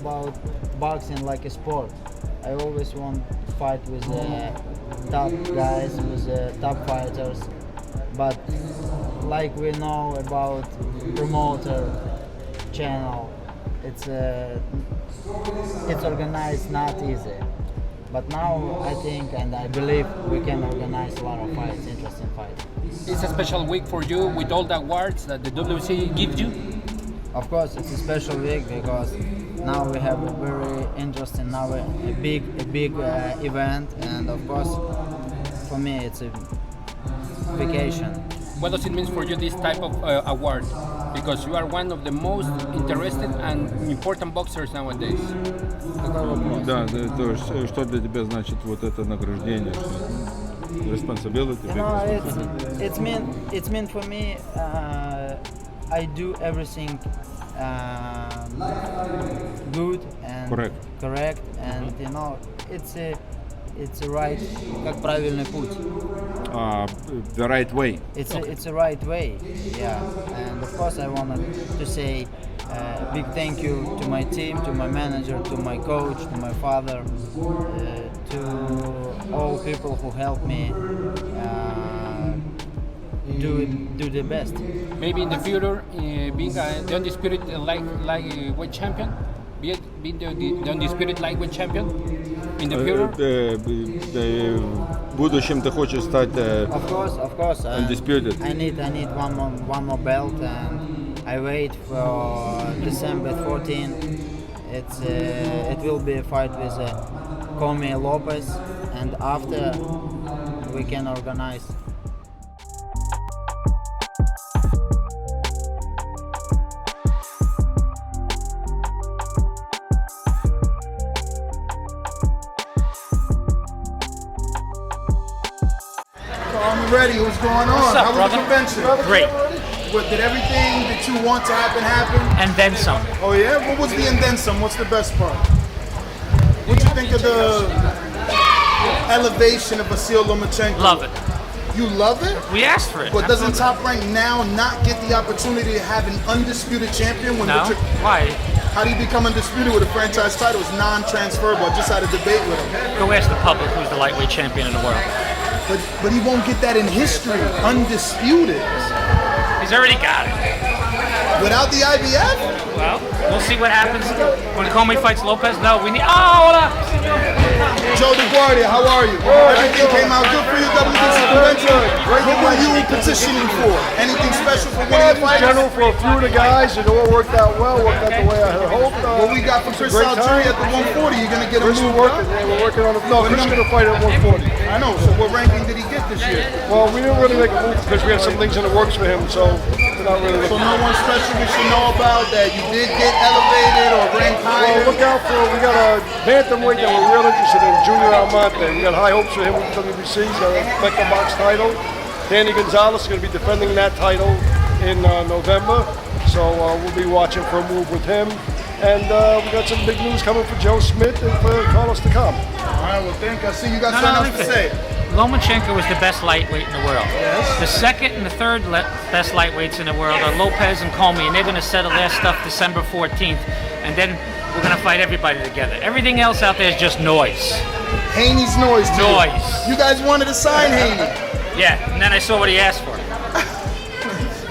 S20: about boxing like a sport. I always want to fight with top guys, with top fighters. But like we know about promoter channel, it's organized not easy. But now I think and I believe we can organize a lot of fights, interesting fights.
S21: It's a special week for you with all the awards that the WBC gives you?
S20: Of course, it's a special week because now we have a very interesting, a big event, and of course, for me it's a vacation.
S21: What does it mean for you, this type of award? Because you are one of the most interested and important boxers nowadays.
S22: Да, то есть, что для тебя значит вот это награждение? Responsibility.
S20: You know, it's meant for me. I do everything good and correct, and you know, it's a right, как правильный путь.
S22: The right way.
S20: It's a right way, yeah. And of course, I wanted to say big thank you to my team, to my manager, to my coach, to my father, to all people who helped me do the best.
S21: Maybe in the future, being the undisputed lightweight champion, being the undisputed lightweight champion in the future.
S22: В будущем ты хочешь стать
S20: Of course.
S22: undisputed.
S20: I need one more belt, and I wait for December 14. It will be a fight with Teofimo Lopez, and after we can organize.
S23: I'm ready. What's going on?
S24: What's up,
S23: How was
S24: brother?
S23: the convention?
S24: Great.
S23: What, did everything that you want to happen?
S24: And then some.
S23: Oh yeah? What was the and then some? What's the best part? What do you think of the elevation of Vasyl Lomachenko?
S24: Love it.
S23: You love it?
S24: We asked for it.
S23: But doesn't Top Rank now not get the opportunity to have an undisputed champion? When
S24: No. Why?
S23: How do you become undisputed with a franchise title? It's non-transferable. I just had a debate with him.
S24: Go ask the public who's the lightweight champion in the world.
S23: But he won't get that in history, undisputed.
S24: He's already got it.
S23: Without the IBF?
S24: Well, we'll see what happens when Comey fights Lopez. No, we need. Oh, hold up.
S23: Joe DeGuardia, how are you? Everything came out good for you, WBC convention. What were you petitioning for? Anything special for one of your fights?
S25: General for a few of the guys, it all worked out well, worked out the way I had hoped.
S23: What we got for Chris Algieri at the 140, you're going to get a move
S25: working, yeah, we're working on it. No, Chris is going to fight at 140.
S23: I know, so what ranking did he get this year?
S25: Well, we didn't really make a move because we have some things in the works for him, so we're not really
S23: So no one special we should know about that you did get elevated or ranked higher?
S25: Well, look out for, we got a bantamweight that we're real interested in, Junior Almonte. We got high hopes for him with the WBC, he's got a Becker box title. Danny Gonzalez is going to be defending that title in November, so we'll be watching for a move with him. And we got some big news coming for Joe Smith and for Carlos to come.
S23: All right, well, thank you. I see you got something else to say.
S24: Lomachenko is the best lightweight in the world.
S23: Yes.
S24: The second and the third best lightweights in the world are Lopez and Comey, and they're going to settle their stuff December 14th, and then we're going to fight everybody together. Everything else out there is just noise.
S23: Haney's noise.
S24: Noise.
S23: You guys wanted to sign Haney.
S24: Yeah, and then I saw what he asked for.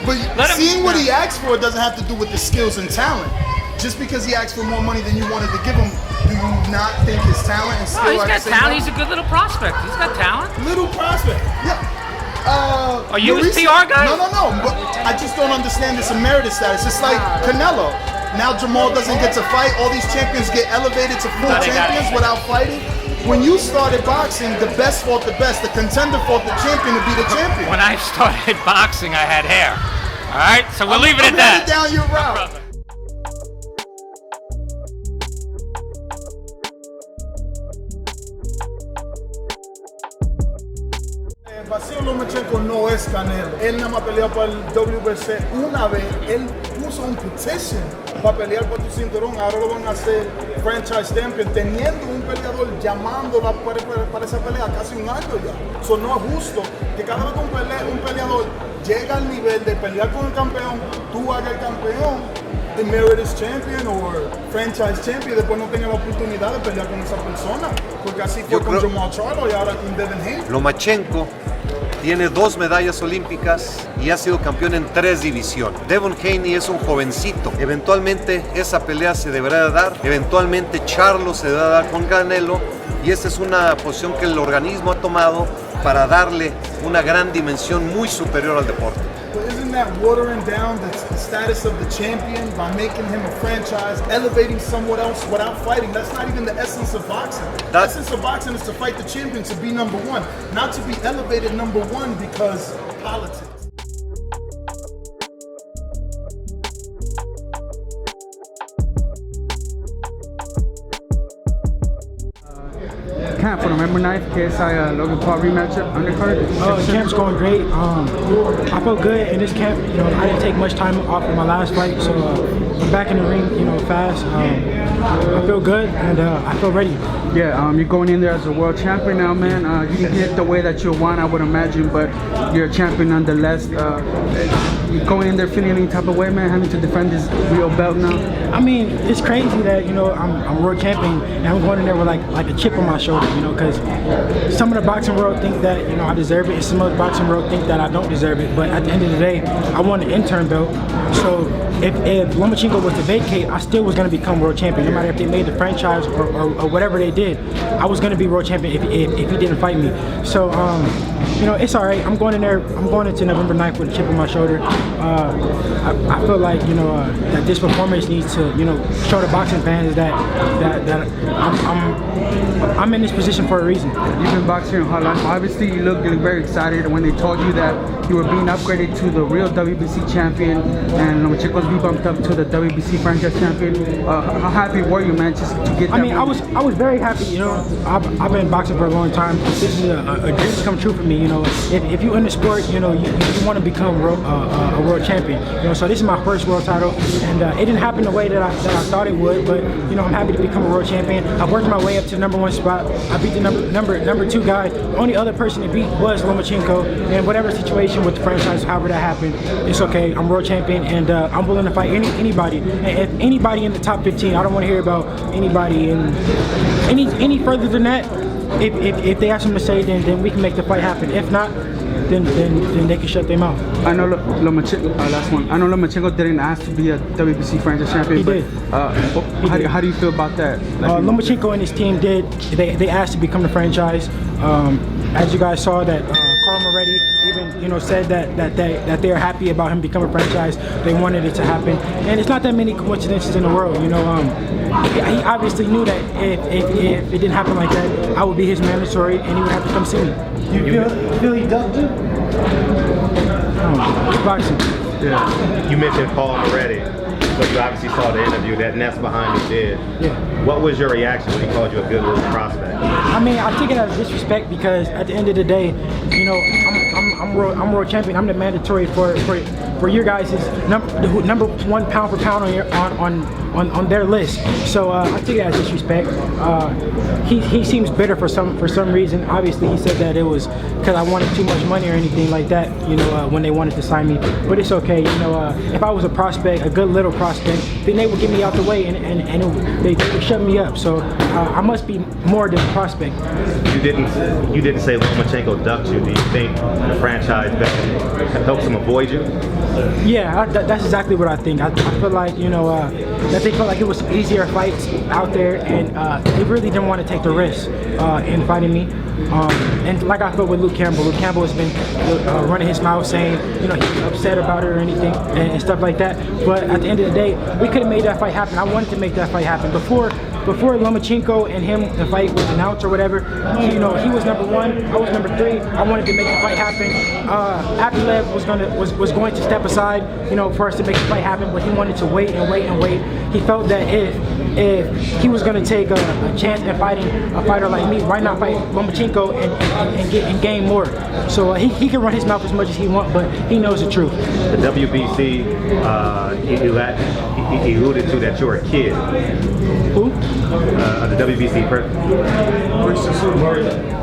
S23: But seeing what he asked for doesn't have to do with the skills and talent. Just because he asked for more money than you wanted to give him, do you not think his talent and skill
S24: Oh, he's
S23: are
S24: got
S23: the same
S24: talent.
S23: level?
S24: He's a good little prospect. He's got talent.
S23: Little prospect. Yeah.
S24: Are you his PR guy?
S23: No. But I just don't understand this emeritus status. It's like Canelo. Now Jamal doesn't get to fight. All these champions get elevated to full champions without fighting. When you started boxing, the best fought the best. The contender fought the champion to be the champion.
S24: When I started boxing, I had hair. All right, so we'll leave it at that.
S23: Down your route. Vasyl Lomachenko no es Canelo. Él nada más peleó por el WBC una vez. Él puso un petition para pelear por tu cinturón. Ahora lo van a hacer franchise champion, teniendo un peleador llamándola para esa pelea casi un año ya. Eso no es justo que cada vez que un peleador llega al nivel de pelear con el campeón, tú hagas el campeón, emeritus champion o franchise champion, después no tenga la oportunidad de pelear con esa persona. Porque así fue con Jorge y ahora con Devin Haney.
S1: Lomachenko tiene 2 medallas olímpicas y ha sido campeón en 3 divisiones. Devin Haney es un jovencito. Eventualmente esa pelea se deberá de dar. Eventualmente Charlo se deberá dar con Canelo. Y esta es una posición que el organismo ha tomado para darle una gran dimensión muy superior al deporte.
S23: But isn't that watering down the status of the champion by making him a franchise, elevating someone else without fighting? That's not even the essence of boxing. The essence of boxing is to fight the champion, to be number one, not to be elevated number one because politics.
S3: Camp for November 9th, KSI Logan Paul rematch undercard.
S2: The camp's going great. I feel good in this camp. You know, I didn't take much time off of my last fight, so I'm back in the ring, you know, fast. I feel good and I feel ready.
S3: Yeah, you're going in there as a world champion now, man. You didn't get the way that you want, I would imagine, but you're a champion nonetheless. You're going in there feeling any type of way, man, having to defend this real belt now?
S2: I mean, it's crazy that, you know, I'm world champion and I'm going in there with like a chip on my shoulder, you know, because some of the boxing world think that, you know, I deserve it, and some of the boxing world think that I don't deserve it. But at the end of the day, I won the interim belt. So if Lomachenko was to vacate, I still was going to become world champion, no matter if they made the franchise or whatever they did. I was going to be world champion if he didn't fight me. So, you know, it's all right. I'm going in there. I'm going into November 9th with a chip on my shoulder. I feel like, you know, that this performance needs to, you know, show the boxing fans that I'm in this position for a reason.
S3: You've been boxing your whole life. Obviously, you look very excited when they told you that you were being upgraded to the real WBC champion and Lomachenko's be bumped up to the WBC franchise champion. How happy were you, man, just to get that?
S2: I mean, I was very happy. You know, I've been boxing for a long time. This is a dream come true for me. You know, if you're in the sport, you know, you want to become a world champion. You know, so this is my first world title, and it didn't happen the way that I thought it would. But you know, I'm happy to become a world champion. I worked my way up to the #1 spot. I beat the number 2 guy. The only other person to beat was Lomachenko. And whatever situation with the franchise, however that happened, it's okay. I'm world champion, and I'm willing to fight anybody. And if anybody in the top 15, I don't want to hear about anybody in any further than that. If they have something to say, then we can make the fight happen. If not, then they can shut their mouth.
S3: I know Lomachenko. Last one. I know Lomachenko didn't ask to be a WBC franchise champion.
S2: He did.
S3: How do you feel about that? Like,
S2: Lomachenko and his team did. They asked to become the franchise. As you guys saw, that Carl Moretti even, you know, said that they're happy about him becoming a franchise. They wanted it to happen, and it's not that many coincidences in the world. You know, he obviously knew that if it didn't happen like that, I would be his mandatory, and he would have to come see me.
S5: You feel he ducked you?
S2: It's boxing.
S5: Yeah. You mentioned Paul Moretti, but you obviously saw the interview that Ness behind you did.
S2: Yeah.
S5: What was your reaction when he called you a good little prospect?
S2: I mean, I take it as disrespect because at the end of the day, you know, I'm world champion. I'm the mandatory for your guys' number 1 pound for pound on their list. So I take it as disrespect. He seems bitter for some reason. Obviously, he said that it was because I wanted too much money or anything like that. You know, when they wanted to sign me. But it's okay. You know, if I was a prospect, a good little prospect, then they would get me out the way and they would shut me up. So I must be more than a prospect.
S5: You didn't say Lomachenko ducked you. Do you think the franchise helps him avoid you?
S2: Yeah, that's exactly what I think. I feel like, you know, that they felt like it was easier fights out there, and they really didn't want to take the risk in fighting me. And like I felt with Luke Campbell. Luke Campbell has been running his mouth saying, you know, he's upset about it or anything and stuff like that. But at the end of the day, we could have made that fight happen. I wanted to make that fight happen. Before before Lomachenko and him, the fight was announced or whatever, he was number 1, I was number 3. I wanted to make the fight happen. Abdullaev was going to step aside, for us to make the fight happen, but he wanted to wait and wait and wait. He felt that if he was going to take a chance at fighting a fighter like me, why not fight Lomachenko and gain more? So he can run his mouth as much as he wants, but he knows the truth.
S5: The WBC, he alluded to that you're a kid.
S2: Who?
S5: The WBC person.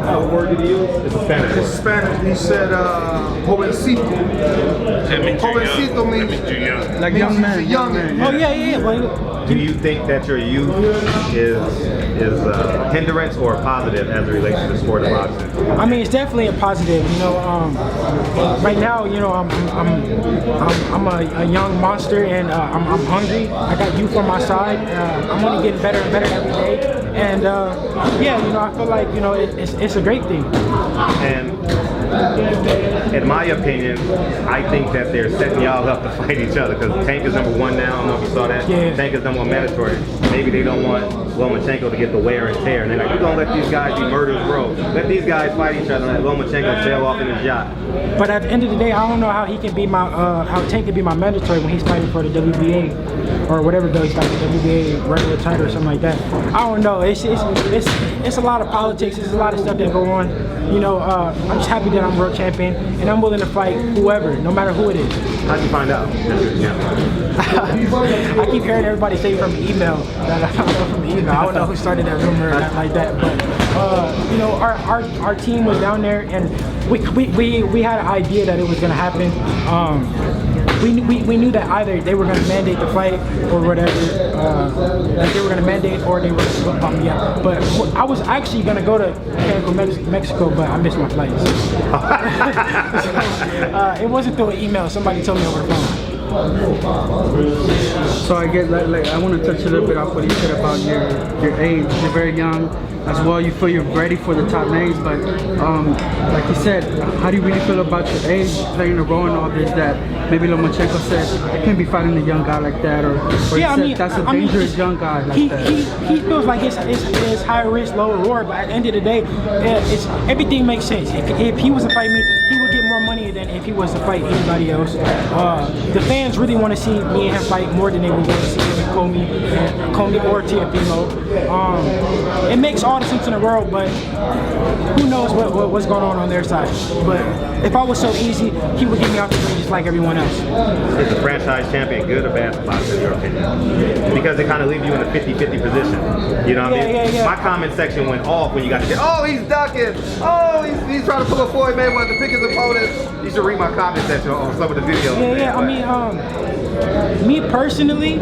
S5: What word did he use? It's a Spanish word.
S23: It's Spanish. He said, jovencito. Jovencito means
S3: like young man.
S23: Young man.
S2: Oh yeah.
S5: Do you think that your youth is a hindrance or a positive as it relates to the sport of boxing?
S2: I mean, it's definitely a positive. Right now, I'm a young monster, and I'm hungry. I got youth on my side. I'm only getting better and better every day. And I feel like it's a great thing.
S5: And in my opinion, I think that they're setting y'all up to fight each other because Tank is number 1 now. I don't know if you saw that.
S2: Yeah.
S5: Tank is number 1 mandatory. Maybe they don't want Lomachenko to get the wear and tear. And they're like, we're going to let these guys be murderers, bro. Let these guys fight each other and let Lomachenko sail off in his yacht.
S2: But at the end of the day, I don't know how he can be how Tank can be my mandatory when he's fighting for the WBA or whatever belt he's fighting, the WBA regular title or something like that. I don't know. It's a lot of politics. There's a lot of stuff that go on. I'm just happy that I'm world champion, and I'm willing to fight whoever, no matter who it is.
S5: How'd you find out?
S2: I keep hearing everybody say from the email that I don't know from the email. I don't know who started that rumor or nothing like that, but our team was down there, and we had an idea that it was going to happen. We knew that either they were going to mandate the fight or whatever, that they were going to mandate or they were going to bump me out. But I was actually going to go to Mexico, but I missed my flight. It wasn't through an email. Somebody told me over the phone.
S3: So I get I want to touch a little bit off what you said about your age. You're very young as well. You feel you're ready for the top names, but like you said, how do you really feel about your age, playing a role in all this? That maybe Lomachenko said I can't be fighting a young guy like that, or that's a dangerous young guy like that.
S2: He feels like it's high risk, low reward, but at the end of the day, everything makes sense. If he was to fight me, he would get more money than if he was to fight anybody else. The fans really want to see me and him fight more than they would want to see him and Comey or Teofimo. It makes all the sense in the world, but who knows what's going on their side. But if I was so easy, he would get me out the ring just like everyone else.
S5: Is the franchise champion good or bad for boxing, in your opinion? Because it kind of leaves you in a 50-50 position. You know what I mean?
S2: Yeah.
S5: My comment section went off when you got to say, oh, he's ducking. Oh, he's trying to pull a Floyd Mayweather to pick his opponent. You should read my comment section on some of the videos.
S2: Yeah. I mean, me personally,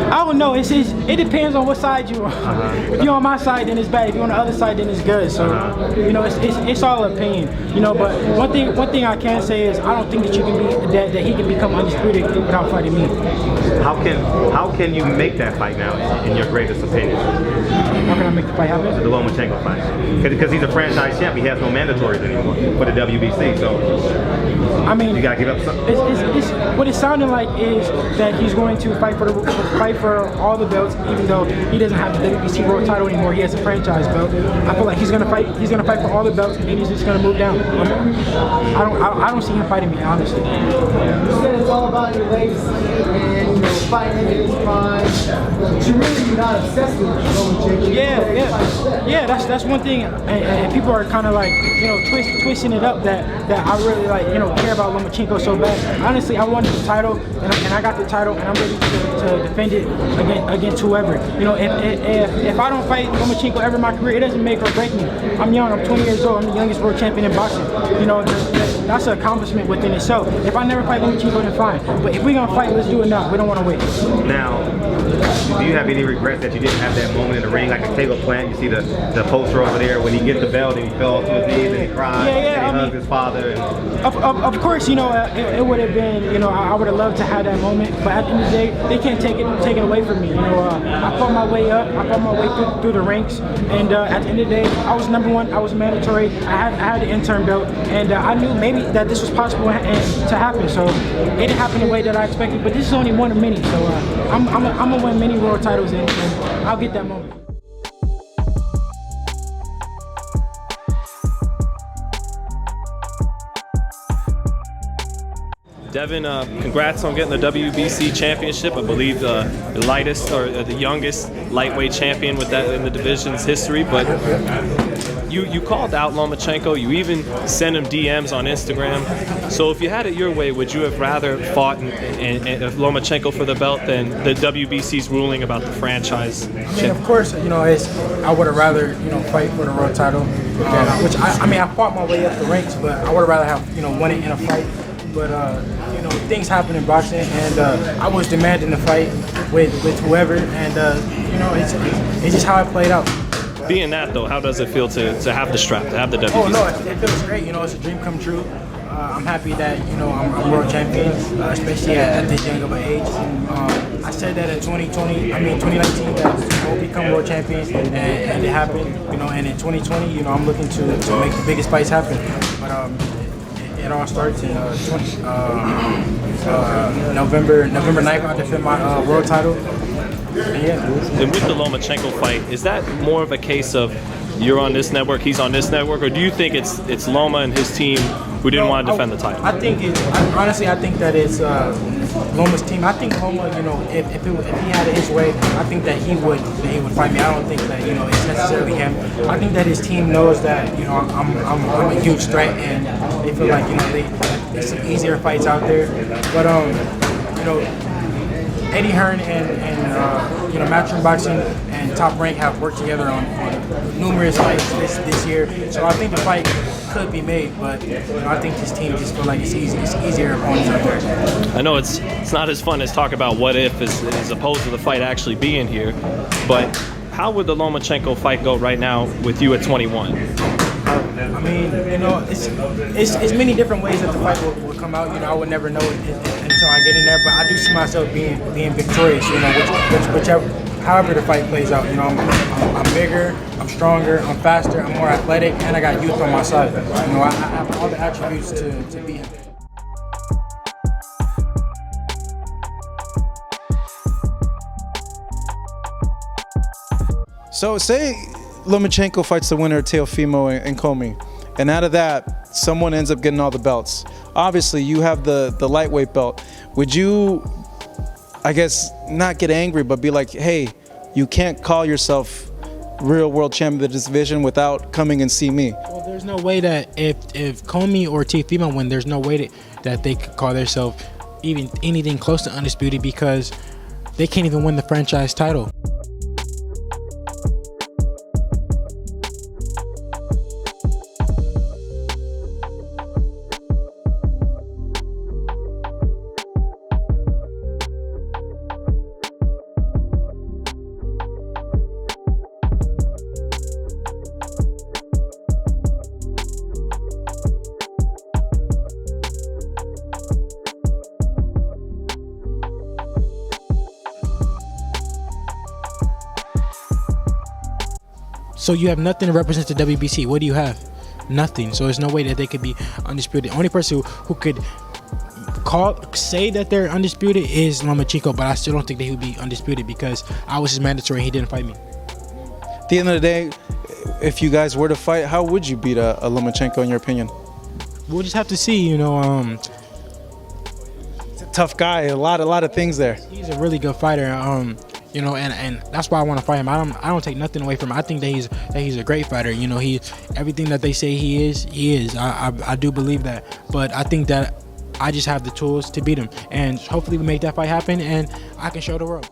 S2: I don't know. It depends on what side you're on. If you're on my side, then it's bad. If you're on the other side, then it's good. So it's all opinion. But one thing I can say is I don't think that you can be that he can become undisputed without fighting me.
S5: How can you make that fight now, in your greatest opinion?
S2: How can I make the fight happen?
S5: The Lomachenko fight, because he's a franchise champ. He has no mandatories anymore for the WBC. So
S2: I mean,
S5: you gotta give up something.
S2: What it sounded like is that he's going to fight for all the belts, even though he doesn't have the WBC world title anymore. He has a franchise belt. I feel like he's gonna fight for all the belts, and he's just gonna move down. I don't see him fighting me, honestly.
S6: You said it's all about your legacy and fighting in his prime. But you're really not obsessed with Lomachenko.
S2: Yeah. That's one thing, and people are kind of like twisting it up that I really care about Lomachenko so bad. Honestly, I wanted the title, and I got the title, and I'm ready to defend it against whoever. If I don't fight Lomachenko ever in my career, it doesn't make or break me. I'm young. I'm 20 years old. I'm the youngest world champion in boxing. That's an accomplishment within itself. If I never fight Lomachenko, then fine. But if we're gonna fight, let's do it now. We don't want to wait.
S5: Now, do you have any regrets that you didn't have that moment in the ring, like a Caleb Plant? You see the poster over there when he gets the belt and he fell to his knees and he cried and he hugged his father.
S2: Of course, it would have been, I would have loved to have that moment. But at the end of the day, they can't take it away from me. I fought my way up. I fought my way through the ranks. And at the end of the day, I was number 1. I was mandatory. I had the intern belt, and I knew maybe that this was possible to happen. So it didn't happen the way that I expected. But this is only one of many. So I'm gonna win many world titles, and I'll get that moment.
S7: Devin, congrats on getting the WBC championship. I believe the lightest or the youngest lightweight champion with that in the division's history. But you called out Lomachenko. You even sent him DMs on Instagram. So if you had it your way, would you have rather fought Lomachenko for the belt than the WBC's ruling about the franchise?
S2: I mean, of course, I would have rather fight for the world title. Which I fought my way up the ranks, but I would have rather have won it in a fight. But things happen in boxing, and I was demanding the fight with whoever, and it's just how it played out.
S7: Being that though, how does it feel to have the strap, to have the WBC?
S2: Oh no, it feels great. It's a dream come true. I'm happy that I'm world champion, especially at this young of an age. I said that in 2019 that we'll become world champions, and it happened. And in 2020, I'm looking to make the biggest fights happen. But it all starts in November 9th. I'll defend my world title.
S7: And with the Lomachenko fight, is that more of a case of you're on this network, he's on this network, or do you think it's Loma and his team who didn't want to defend the title?
S2: I think honestly, I think that it's Loma's team. I think Loma, if he had it his way, I think that he would fight me. I don't think that it's necessarily him. I think that his team knows that I'm a huge threat, and they feel like there's some easier fights out there. But Eddie Hearn and Matchroom Boxing and Top Rank have worked together on numerous fights this year. So I think the fight could be made, but I think this team just feel like it's easier opponents out there.
S7: I know it's not as fun as talk about what if as opposed to the fight actually being here, but how would the Lomachenko fight go right now with you at 21?
S2: I mean, it's many different ways that the fight will come out. I would never know it until I get in there, but I do see myself being victorious. However the fight plays out. I'm bigger, I'm stronger, I'm faster, I'm more athletic, and I got youth on my side. I have all the attributes to beat him.
S9: So say Lomachenko fights the winner, Teofimo and Comey, and out of that, someone ends up getting all the belts. Obviously, you have the lightweight belt. Would you, I guess, not get angry, but be like, hey, you can't call yourself real world champion of this division without coming and see me?
S2: Well, there's no way that if Comey or Teofimo win, there's no way that they could call themselves even anything close to undisputed, because they can't even win the franchise title. So you have nothing to represent the WBC. What do you have? Nothing. So there's no way that they could be undisputed. The only person who could say that they're undisputed is Lomachenko, but I still don't think that he would be undisputed because I was his mandatory and he didn't fight me.
S9: At the end of the day, if you guys were to fight, how would you beat a Lomachenko in your opinion?
S2: We'll just have to see,
S9: He's a tough guy, a lot of things there.
S2: He's a really good fighter. And that's why I want to fight him. I don't take nothing away from him. I think that he's a great fighter. He everything that they say he is. I do believe that. But I think that I just have the tools to beat him, and hopefully we make that fight happen, and I can show the world.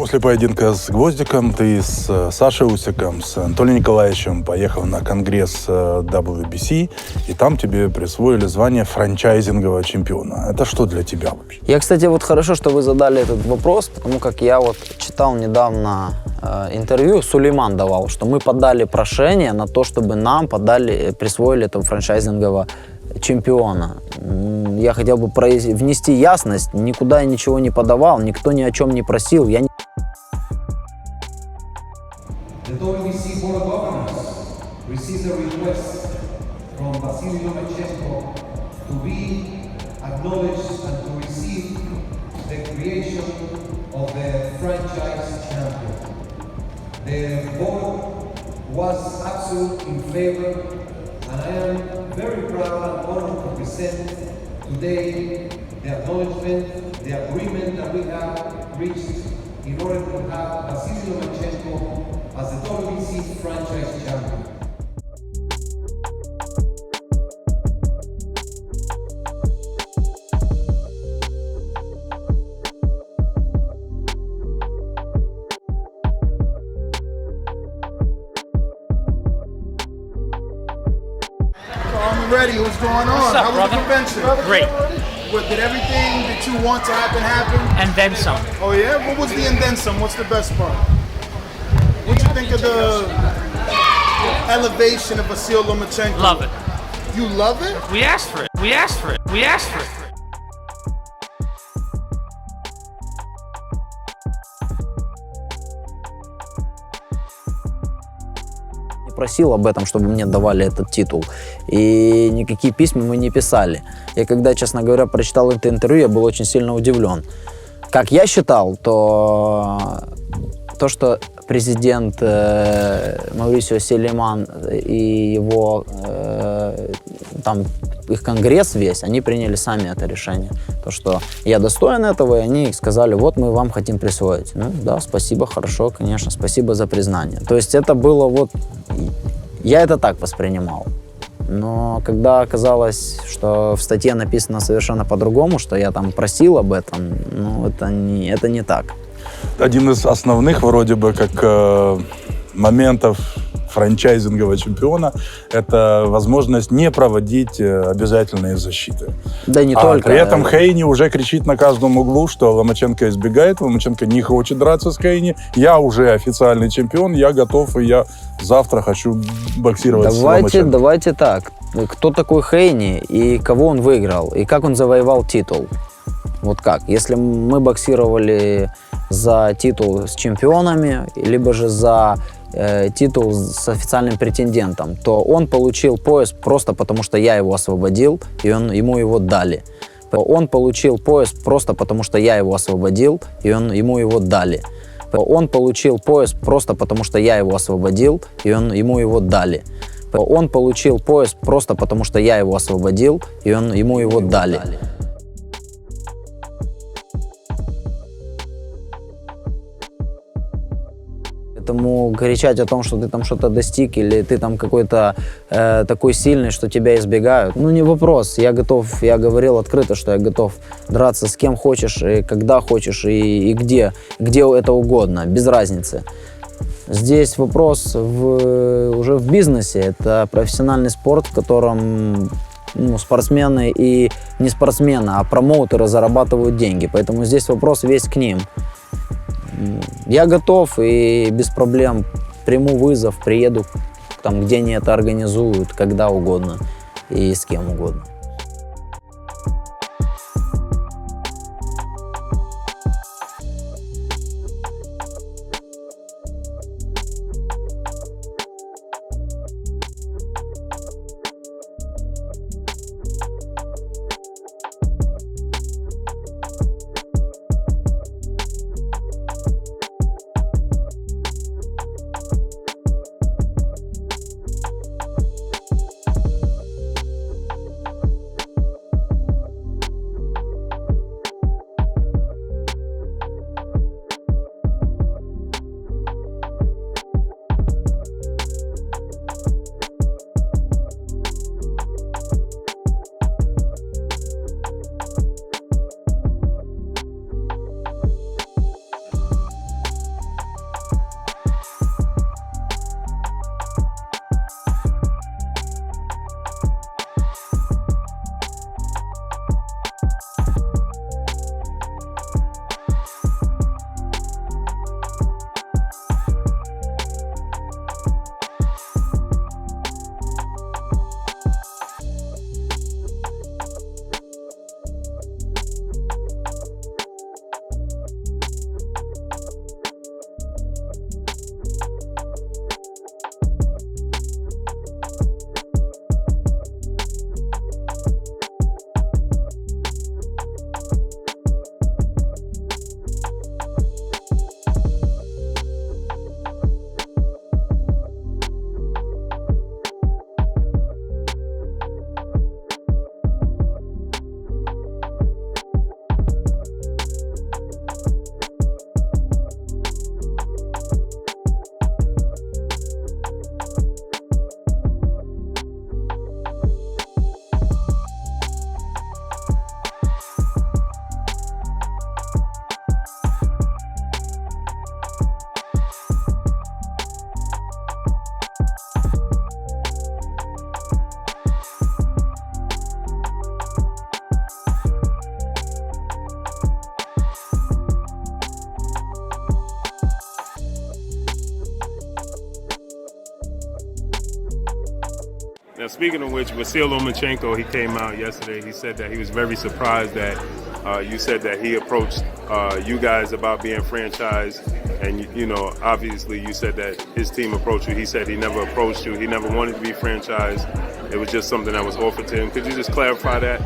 S8: После поединка с Гвоздиком ты с Сашей Усиком, с Анатолием Николаевичем поехал на конгресс WBC, и там тебе присвоили звание франчайзингового чемпиона. Это что для тебя вообще?
S10: Я, кстати, вот хорошо, что вы задали этот вопрос, потому как я вот читал недавно интервью, Сулейман давал, что мы подали прошение на то, чтобы нам присвоили этого франчайзингового чемпиона. Я хотел бы внести ясность, никуда я ничего не подавал, никто ни о чем не просил. Я не...
S19: The WBC Board of Governors receives a request from Vasiliy Lomachenko to be acknowledged and to receive the creation of the franchise champion. The board was absolutely in favor, and I am very proud and honored to present today the acknowledgement, the agreement that we have reached in order to have Vasiliy Lomachenko as the WBC franchise champion.
S23: I'm ready. What's going on?
S24: What's up,
S23: How was the convention?
S24: Great.
S23: What, did everything that you want to happen?
S24: And then some.
S23: Oh yeah? What was the and then some? What's the best part? What'd you think of the elevation of Vasyl Lomachenko?
S24: Love it.
S23: You love it?
S24: We asked for it. We asked for it. We asked for it.
S10: Просил об этом, чтобы мне давали этот титул. И никакие письма мы не писали. Я когда, честно говоря, прочитал это интервью, я был очень сильно удивлен. Как я считал, то что президент Маурисио Сулейман и его там их конгресс весь, они приняли сами это решение. То, что я достоин этого, и они сказали, вот мы вам хотим присвоить. Ну да, спасибо, хорошо, конечно, спасибо за признание. То есть это было вот, я это так воспринимал. Но когда оказалось, что в статье написано совершенно по-другому, что я там просил об этом, ну это не так.
S8: Один из основных вроде бы как моментов франчайзингового чемпиона – это возможность не проводить обязательные защиты.
S10: Да не только.
S8: При этом Хейни уже кричит на каждом углу, что Ломаченко избегает, Ломаченко не хочет драться с Хейни. Я уже официальный чемпион, я готов, и я завтра хочу боксировать с Ломаченко.
S10: Давайте так. Кто такой Хейни и кого он выиграл, и как он завоевал титул? Вот как? Если мы боксировали за титул с чемпионами, либо же за титул с официальным претендентом, то он получил пояс просто потому, что я его освободил, и ему его дали. Он получил пояс просто потому, что я его освободил, и ему его дали. Он получил пояс просто потому, что я его освободил, и ему его дали. Он получил пояс просто потому, что я его освободил, и ему его дали. Поэтому кричать о том, что ты там что-то достиг, или ты там какой-то такой сильный, что тебя избегают, ну не вопрос. Я готов, я говорил открыто, что я готов драться с кем хочешь, и когда хочешь, и где это угодно, без разницы. Здесь вопрос уже в бизнесе. Это профессиональный спорт, в котором спортсмены и не спортсмены, а промоутеры зарабатывают деньги. Поэтому здесь вопрос весь к ним. Я готов и без проблем приму вызов, приеду там, где они это организуют, когда угодно и с кем угодно.
S11: Now, speaking of which, Vasyl Lomachenko, he came out yesterday. He said that he was very surprised that you said that he approached you guys about being franchised. And, you know, obviously you said that his team approached you. He said he never approached you. He never wanted to be franchised. It was just something that was offered to him. Could you just clarify that?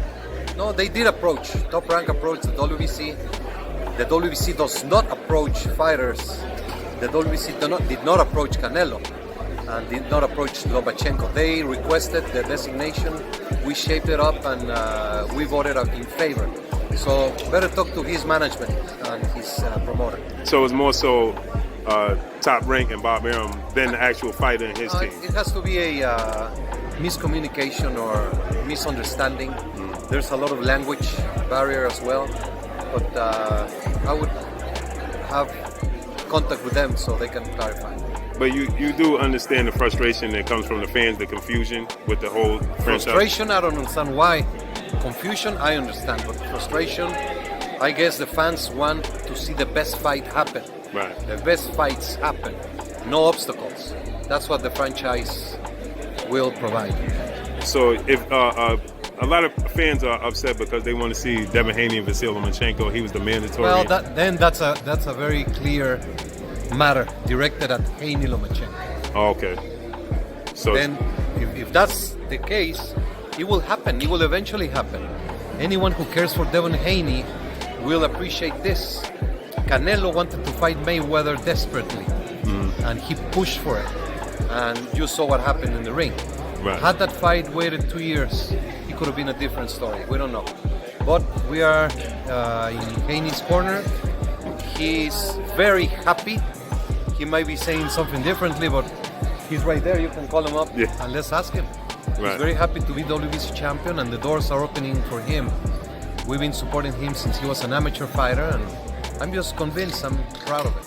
S1: No, they did approach. Top Rank approached the WBC. The WBC does not approach fighters. The WBC did not approach Canelo and did not approach Lomachenko. They requested the designation. We shaped it up and we voted in favor. So better talk to his management and his promoter.
S11: So it's more so Top Rank and Bob Arum than the actual fighter in his team?
S1: It has to be a miscommunication or misunderstanding. There's a lot of language barrier as well. But I would have contact with them so they can clarify.
S11: But you do understand the frustration that comes from the fans, the confusion with the whole franchise?
S1: Frustration, I don't understand why. Confusion, I understand. But frustration, I guess the fans want to see the best fight happen.
S11: Right.
S1: The best fights happen. No obstacles. That's what the franchise will provide.
S11: So if a lot of fans are upset because they want to see Devin Haney and Vasyl Lomachenko. He was the mandatory.
S1: Well, that's a very clear matter directed at Haney Lomachenko.
S11: Oh, okay. So
S1: then, if that's the case, it will happen. It will eventually happen. Anyone who cares for Devin Haney will appreciate this. Canelo wanted to fight Mayweather desperately, and he pushed for it. And you saw what happened in the ring.
S11: Right.
S1: Had that fight waited 2 years, it could have been a different story. We don't know. But we are in Haney's corner. He's very happy. He might be saying something differently, but he's right there. You can call him up and let's ask him.
S11: Right.
S1: He's very happy to be WBC champion, and the doors are opening for him. We've been supporting him since he was an amateur fighter, and I'm just convinced. I'm proud of it.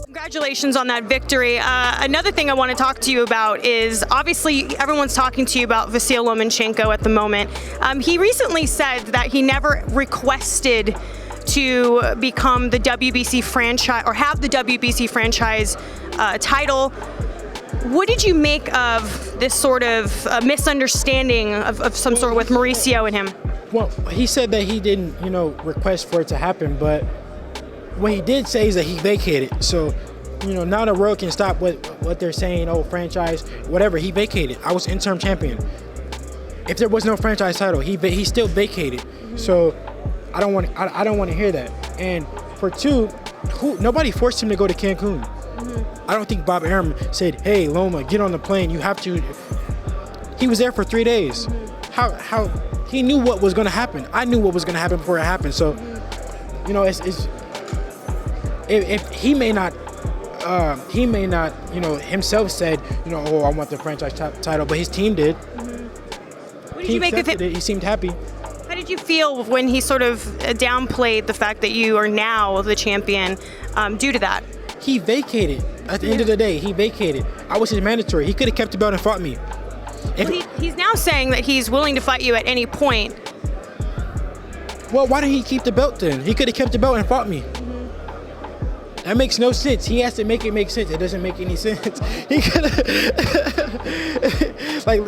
S12: Congratulations on that victory. Another thing I want to talk to you about is, obviously everyone's talking to you about Vasyl Lomachenko at the moment. He recently said that he never requested to become the WBC franchise or have the WBC franchise title. What did you make of this sort of misunderstanding of some sort with Mauricio and him?
S2: Well, he said that he didn't, request for it to happen, but what he did say is that he vacated. So, now the world can stop what they're saying, oh, franchise, whatever. He vacated. I was interim champion. If there was no franchise title, he still vacated. So, I don't want to hear that. And for two, nobody forced him to go to Cancun. I don't think Bob Arum said, hey, Loma, get on the plane. You have to. He was there for 3 days. How he knew what was going to happen. I knew what was going to happen before it happened. So, if he may not, himself said, oh, I want the franchise title, but his team did.
S12: What did you make of it?
S2: He seemed happy.
S12: How did you feel when he sort of downplayed the fact that you are now the champion due to that?
S2: He vacated. At the end of the day, he vacated. I was his mandatory. He could have kept the belt and fought me.
S12: He's now saying that he's willing to fight you at any point.
S2: Well, why didn't he keep the belt then? He could have kept the belt and fought me. That makes no sense. He has to make it make sense. It doesn't make any sense. He could have,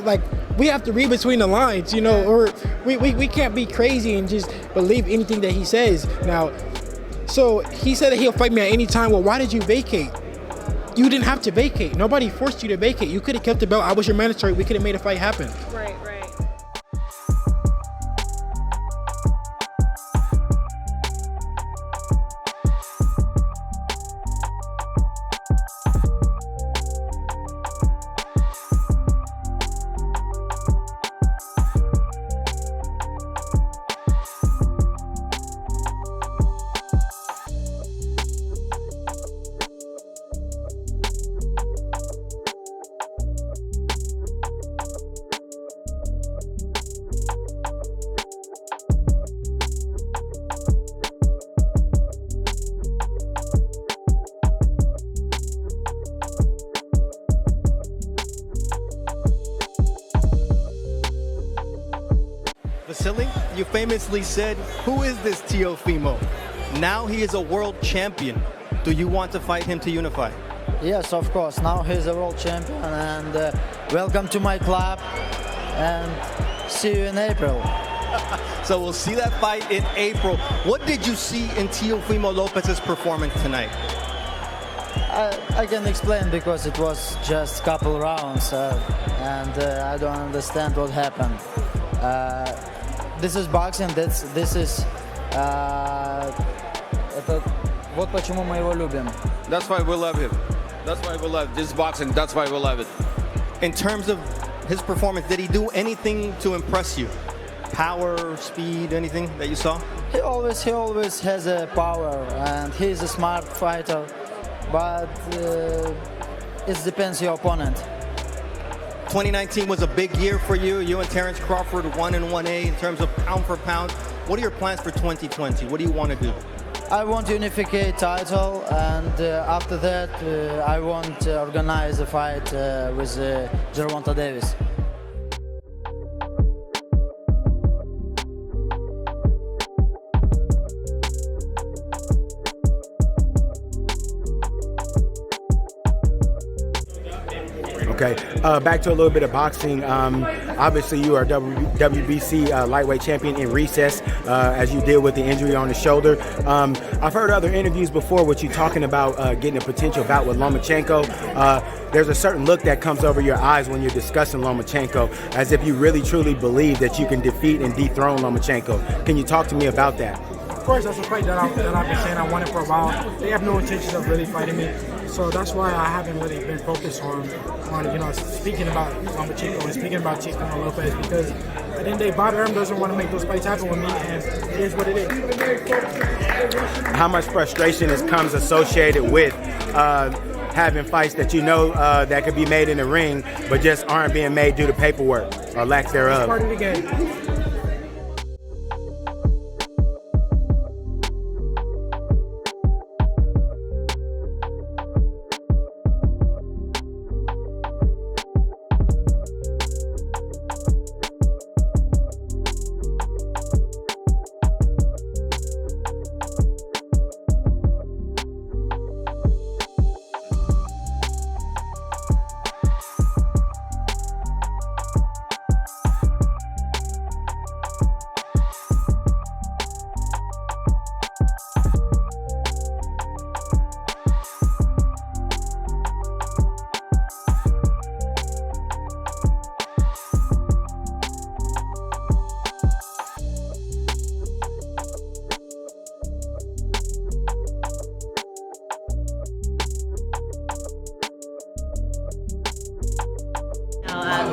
S2: like we have to read between the lines, or we can't be crazy and just believe anything that he says. Now, so he said that he'll fight me at any time. Well, why did you vacate? You didn't have to vacate. Nobody forced you to vacate. You could have kept the belt. I was your mandatory. We could have made a fight happen.
S12: Right.
S13: Vasiliy, you famously said, who is this Teofimo? Now he is a world champion. Do you want to fight him to unify?
S20: Yes, of course. Now he's a world champion, and welcome to my club, and see you in April.
S13: So we'll see that fight in April. What did you see in Teofimo Lopez's performance tonight?
S20: I can explain because it was just a couple rounds, and I don't understand what happened. This is boxing. This is. Это вот почему мы его любим.
S13: That's why we love him. That's why we love this boxing. That's why we love it. In terms of his performance, did he do anything to impress you? Power, speed, anything that you saw?
S20: He always has a power, and he's a smart fighter. But it depends your opponent.
S13: 2019 was a big year for you. You and Terrence Crawford 1-1A in terms of pound for pound. What are your plans for 2020? What do you want to do?
S20: I want to unify title, and after that, I want to organize a fight with Gervonta Davis.
S14: Okay, back to a little bit of boxing. Obviously, you are WBC lightweight champion in recess, as you did with the injury on the shoulder. I've heard other interviews before with you talking about getting a potential bout with Lomachenko. There's a certain look that comes over your eyes when you're discussing Lomachenko, as if you really truly believe that you can defeat and dethrone Lomachenko. Can you talk to me about that?
S2: Of course, that's a fight that I've been saying I wanted for a while. They have no intentions of really fighting me, so that's why I haven't really been focused on speaking about Lomachenko and speaking about Teofimo Lopez, because at the end of the day, Bob Arum doesn't want to make those fights happen with me, and it is what it is.
S14: How much frustration comes associated with having fights that you know that could be made in the ring, but just aren't being made due to paperwork or lack thereof?
S2: It's part of the game.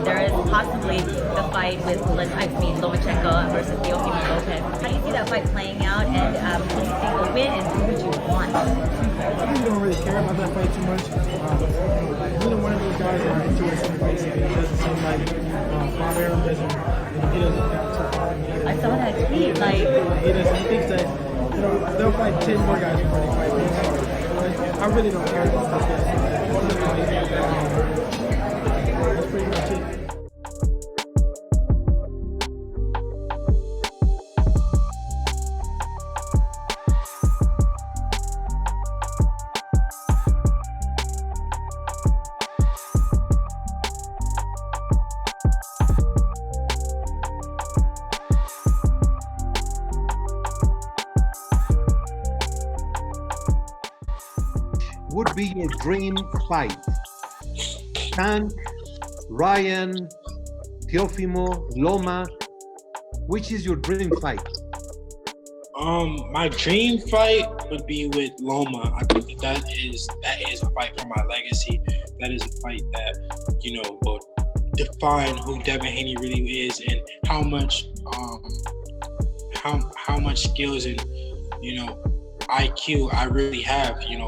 S15: There is possibly the fight with Lomachenko versus Teofimo Lopez. How do you see that fight playing out, and who do you think will win, and who would you want?
S2: I really don't really care about that fight too much. Neither one of those guys are interested, basically. It doesn't seem like Bob Arum doesn't got too far.
S15: I saw that tweet,
S2: he thinks that they'll fight 10 more guys before they fight me. I really don't care about those guys. That's pretty much it.
S1: Would be your dream fight? Tank, Ryan, Teofimo, Loma. Which is your dream fight?
S16: My dream fight would be with Loma. I think that is a fight for my legacy. That is a fight that will define who Devin Haney really is, and how much skills and IQ I really have, and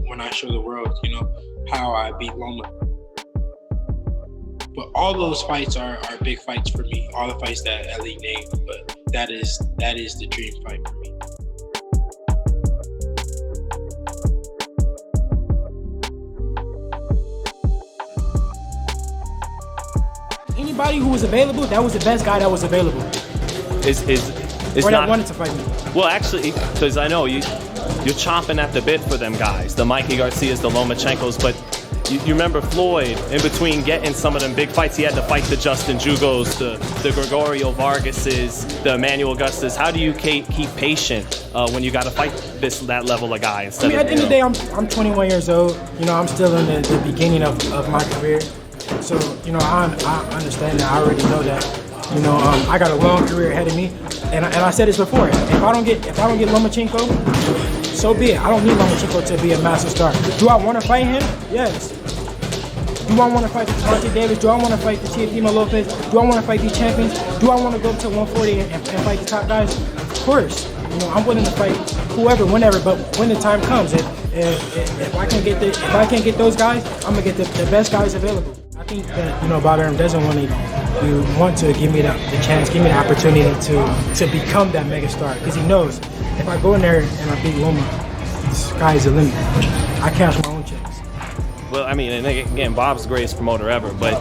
S16: when I show the world, how I beat Loma. But all those fights are big fights for me. All the fights that Ellie named, but that is the dream fight for me.
S2: Anybody who was available, that was the best guy that was available.
S7: Is is
S2: or
S7: not.
S2: that wanted to fight me.
S7: Well, actually, because I know you're chomping at the bit for them guys, the Mikey Garcias, the Lomachenkos, but you remember Floyd, in between getting some of them big fights, he had to fight the Justin Jugos, the Gregorio Vargases, the Emmanuel Augustus. How do you keep patient when you got to fight that level of guy? Instead
S2: At the end of the day, I'm 21 years old. I'm still in the beginning of my career. So, I understand that. I already know that. I got a long career ahead of me. And I said this before. If I don't get Lomachenko, so be it. I don't need Lomachenko to be a massive star. Do I want to fight him? Yes. Do I want to fight the Gervonta Davis? Do I want to fight the Teofimo Lopez? Do I want to fight these champions? Do I want to go to 140 and fight the top guys? Of course. I'm willing to fight whoever, whenever. But when the time comes, if I can't get those guys, I'm gonna get the best guys available. I think that Bob Arum doesn't want to give me the chance, give me the opportunity to become that megastar, because he knows if I go in there and I beat Loma, the sky is the limit. I cash my own checks.
S7: Well, I mean, and again, Bob's the greatest promoter ever, but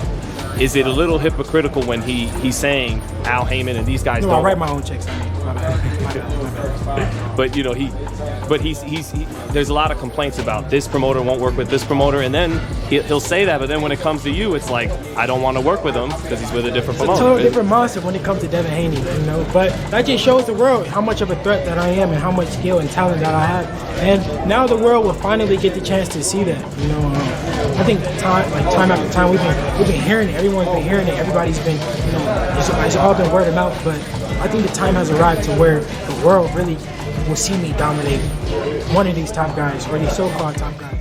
S7: is it a little hypocritical when he's saying Al Heyman and these guys
S2: No,
S7: don't?
S2: I write my own checks. My bad.
S7: But there's a lot of complaints about this promoter won't work with this promoter, and then he'll say that, but then when it comes to you, it's like, I don't want to work with him because he's with a different promoter.
S2: It's a totally different mindset when it comes to Devin Haney, But that just shows the world how much of a threat that I am and how much skill and talent that I have. And now the world will finally get the chance to see that. I think time after time we've been hearing it. Everyone's been hearing it. Everybody's been, it's all been word of mouth. But I think the time has arrived to where the world really will see me dominate one of these top guys, or these so-called top guys.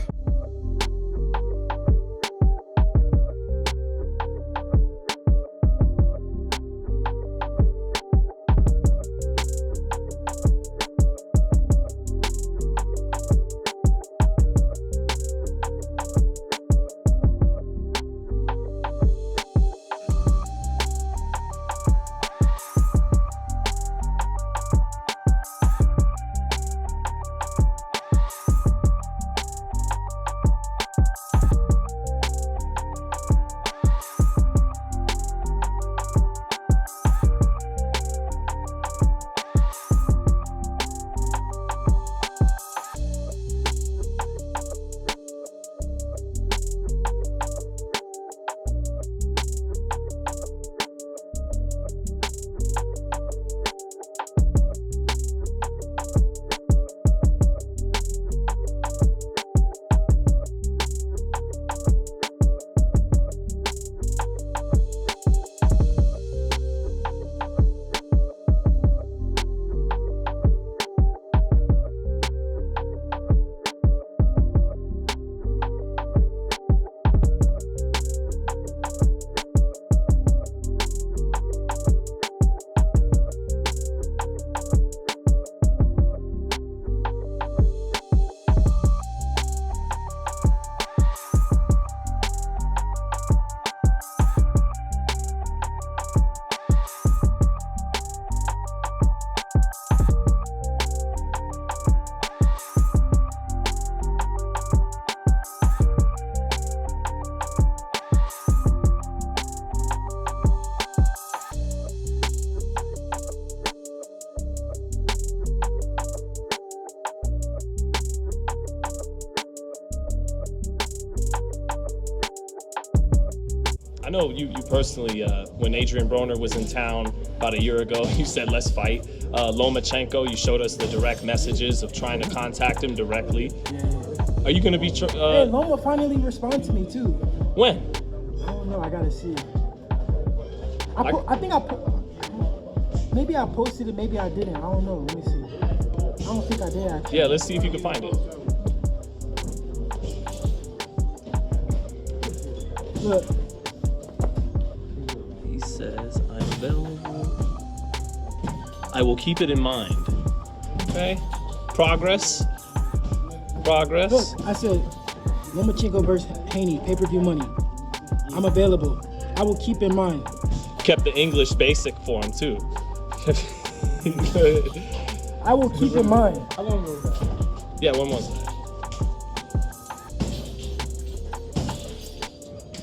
S7: I know you personally, when Adrian Broner was in town about a year ago, you said, let's fight. Lomachenko, you showed us the direct messages of trying to contact him directly. Yeah. Are you going to be...
S2: hey, Loma finally responded to me, too.
S7: When?
S2: I don't know. I got to see. I think maybe I posted it, maybe I didn't. I don't know. Let me see. I don't think I did, actually.
S7: Yeah, let's see if you can find it.
S2: Look.
S7: He says, I'm available. I will keep it in mind. Okay. Progress. Progress.
S2: Look, I said, Lomachenko versus Haney, pay-per-view money. I'm available. I will keep in mind.
S7: Kept the English basic for him, too.
S2: I will keep in mind. How long ago was that?
S7: Yeah, when was it?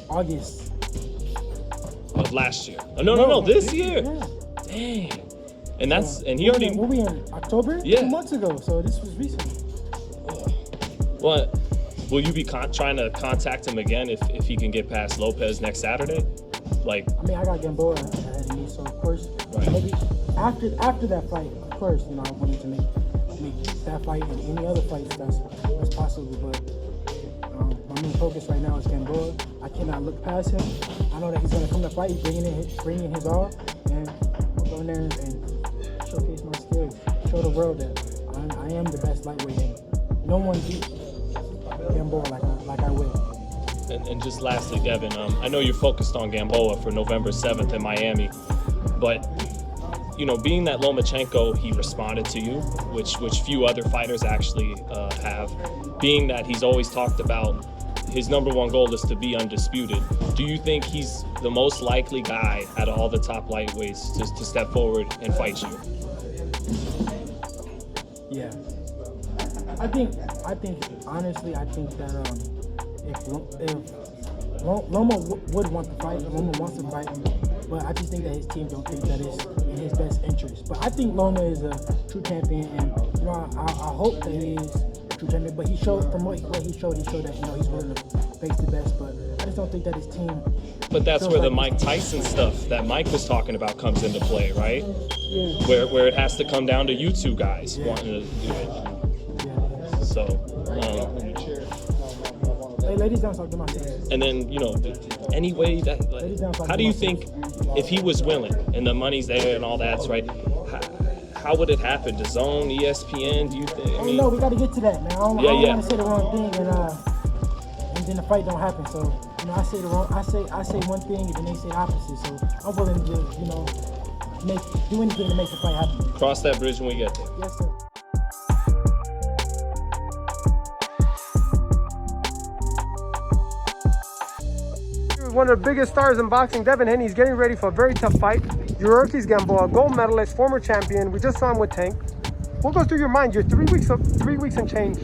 S2: August.
S7: Of last year. Oh, no, this year.
S2: Yeah.
S7: Dang. And that's
S2: So,
S7: and he already.
S2: We'll be in October?
S7: Yeah.
S2: 2 months ago, so this was recent.
S7: What? Will you be trying to contact him again if he can get past Lopez next Saturday? Like,
S2: I mean, I got Gamboa ahead of me, so of course,
S7: Right.
S2: maybe after that fight, of course, you know, I wanted to make that fight and any other fights that's possible. But my main focus right now is Gamboa. I cannot look past him. I know that he's gonna come to fight, bringing his all, and I'll go in there and showcase my skills, show the world that I am the best lightweight, and no one beat Gamboa like I will.
S7: and just lastly, Devin, I know you're focused on Gamboa for November 7th in Miami, but you know, being that Lomachenko, he responded to you, which few other fighters actually have. Being that he's always talked about his number one goal is to be undisputed. Do you think he's the most likely guy out of all the top lightweights to step forward and fight you?
S2: Yeah. I think honestly, I think that if Loma would want to fight, Loma wants to fight, but I just think that his team don't think that it's in his best interest. But I think Loma is a true champion, and you know, I hope that he is a true champion. But he showed from what he showed that, you know, he's willing to face the best. But I just don't think that his team.
S7: But that's where the Mike Tyson stuff that Mike was talking about comes into play, right?
S2: Yeah.
S7: Where it has to come down to you two guys wanting to do it.
S2: Yeah.
S7: So.
S2: Hey, ladies don't talk to my face.
S7: And then, you know, any way that, like, how do you think, if he was willing and the money's there and all that's right, how would it happen? The Zone, ESPN? Do you think? I mean,
S2: no, we got to get to that, man. I don't want to say the wrong thing and then the fight don't happen. So, you know, I say one thing and then they say the opposite. So I'm willing to, you know, do anything to make the fight happen.
S7: Cross that bridge when we get there.
S2: Yes, sir.
S4: One of the biggest stars in boxing, Devin Haney, is getting ready for a very tough fight. Yuriorkis Gamboa, gold medalist, former champion. We just saw him with Tank. What goes through your mind? You're 3 weeks and change.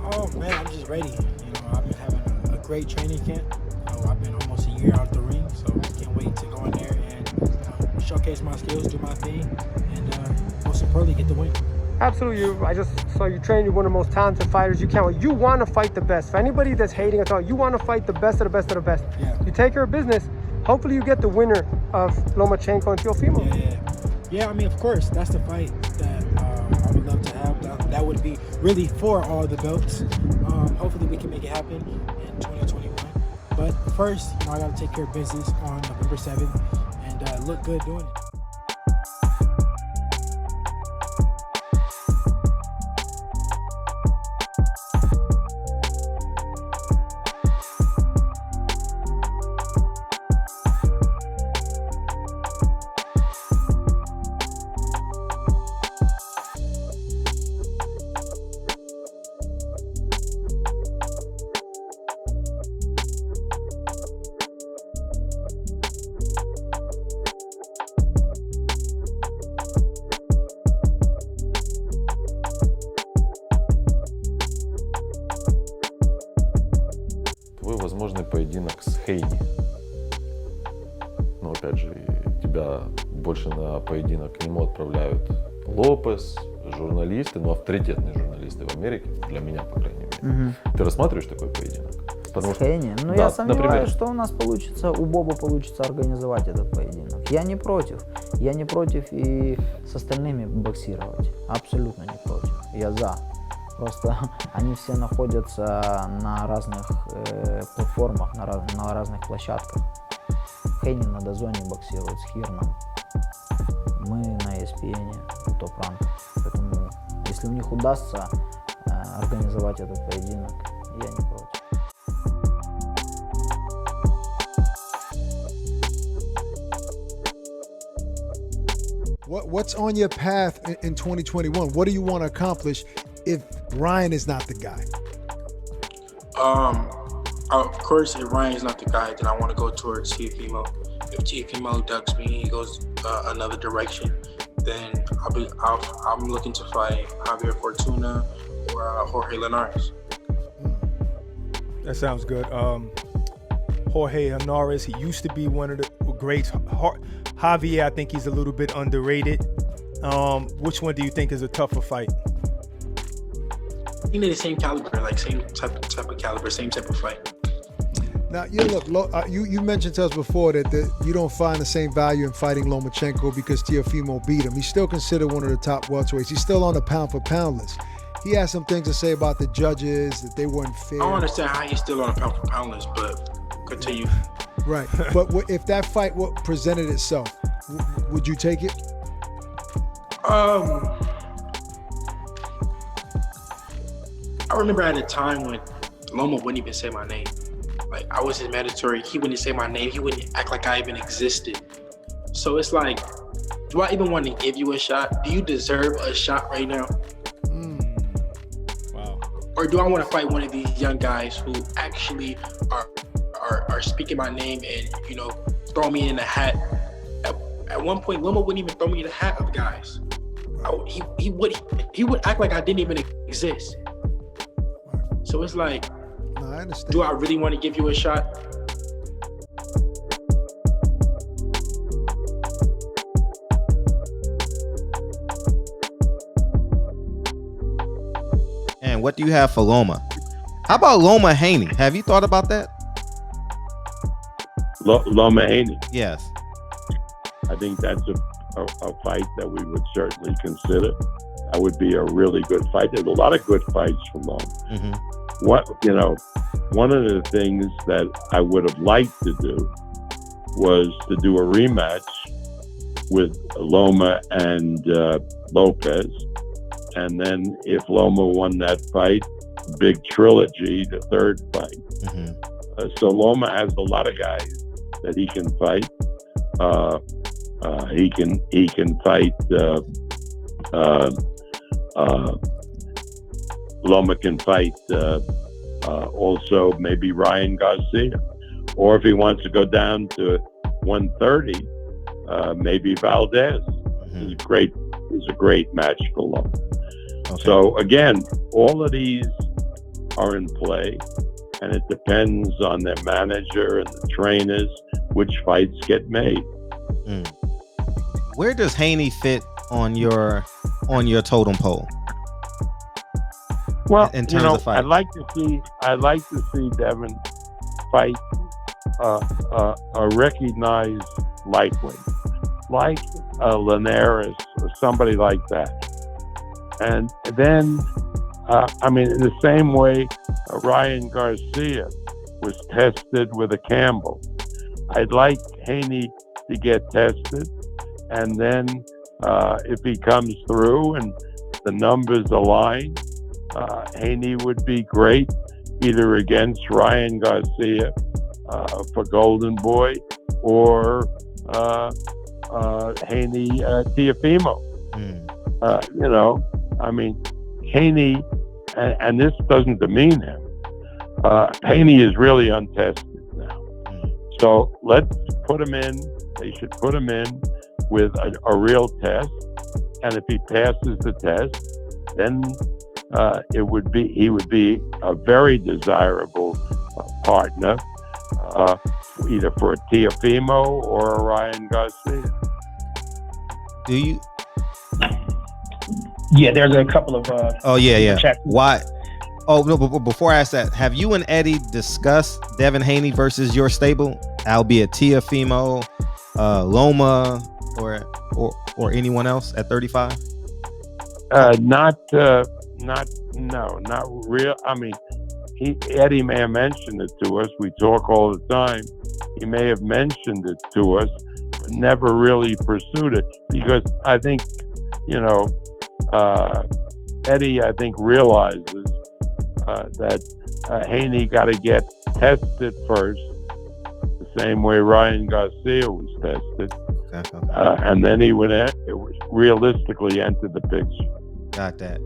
S2: Oh man, I'm just ready. You know, I've been having a great training camp. I've been almost a year out the ring, so I can't wait to go in there and showcase my skills, do my thing, and most importantly, get the win.
S4: Absolutely. I just saw you train. You're one of the most talented fighters. You can't wait. You want to fight the best. For anybody that's hating at all, you want to fight the best of the best of the best.
S2: Yeah.
S4: You take care of business. Hopefully you get the winner of Lomachenko and Teofimo.
S2: Yeah, I mean, of course, that's the fight that I would love to have. That would be really for all the belts. Hopefully we can make it happen in 2021. But first, you know, I got to take care of business on November 7th and look good doing it.
S17: Возможный поединок с Хейни. Но опять же, тебя больше на поединок к нему отправляют Лопес, журналисты, ну авторитетные журналисты в Америке, для меня, по крайней мере. Ты рассматриваешь такой поединок?
S10: С Хейни? Ну, да, я сомневаюсь, например, что у нас получится, у Боба получится организовать этот поединок. Я не против. Я не против и с остальными боксировать. Абсолютно не против. Я за. Просто они все находятся на разных платформах, на разных площадках. Хейни на Дазоне боксирует с Хирном. Мы на ESPN, у Топ Ранг. Поэтому, если у них удастся организовать этот поединок, я не против.
S18: What's on your path in 2021? What do you want to accomplish if Ryan is not the guy?
S16: Of course, if Ryan is not the guy, then I want to go towards Teofimo. If Teofimo ducks me, he goes another direction, then I'm looking to fight Javier Fortuna or Jorge Linares.
S14: That sounds good. Jorge Linares, he used to be one of the
S3: greats. Javier, I think he's a little bit underrated. Which one do you think is a tougher fight?
S16: I think they're the same caliber, like same type of caliber, same type of fight.
S18: Now, you mentioned to us before that you don't find the same value in fighting Lomachenko because Teofimo beat him. He's still considered one of the top welterweights. He's still on the pound-for-pound list. He has some things to say about the judges, that they weren't fair.
S16: I don't understand how he's still on a pound-for-pound list, but continue.
S18: Right. But if that fight presented itself, would you take it?
S16: I remember at a time when Loma wouldn't even say my name. Like, I was his mandatory. He wouldn't say my name. He wouldn't act like I even existed. So it's like, do I even want to give you a shot? Do you deserve a shot right now?
S3: Wow.
S16: Or do I want to fight one of these young guys who actually are speaking my name and, you know, throw me in the hat? At one point, Loma wouldn't even throw me in the hat of guys. He would act like I didn't even exist. So it's like,
S18: no, I understand.
S16: Do I really want to give you a shot?
S6: And what do you have for Loma? How about Loma Haney? Have you thought about that?
S11: Loma Haney.
S6: Yes.
S11: I think that's a fight that we would certainly consider. That would be a really good fight. There's a lot of good fights from Loma.
S6: Mm-hmm.
S11: One of the things that I would have liked to do was to do a rematch with Loma and Lopez. And then if Loma won that fight, big trilogy, the third fight.
S6: Mm-hmm.
S11: So Loma has a lot of guys that he can fight. He can fight. Loma can fight also maybe Ryan Garcia, or if he wants to go down to 130, maybe Valdez.
S6: Mm-hmm.
S11: Is a great match for Loma.
S6: Okay.
S11: So again, all of these are in play, and it depends on their manager and the trainers which fights get made.
S6: Where does Haney fit on your totem pole?
S11: Well,
S6: in terms of fight,
S11: I'd like to see Devin fight a recognized lightweight, like Linares or somebody like that. And then, in the same way Ryan Garcia was tested with a Campbell, I'd like Haney to get tested, and then if he comes through and the numbers align, Haney would be great either against Ryan Garcia for Golden Boy or Haney Teofimo. Haney, and this doesn't demean him, Haney is really untested now. So let's put him in. They should put him in with a real test, and if he passes the test, then he would be a very desirable partner, either for a Teofimo or a Ryan Garcia.
S6: Do you?
S21: Yeah, there's a couple of.
S6: Why? Oh no! But before I ask that, have you and Eddie discussed Devin Haney versus your stable, albeit Teofimo, Loma, or anyone else at 35?
S11: Not real. Eddie may have mentioned it to us. We talk all the time. He may have mentioned it to us, but never really pursued it because I think, Eddie, I think, realizes that Haney got to get tested first, the same way Ryan Garcia was tested, and then he would realistically enter the picture.
S6: Got that.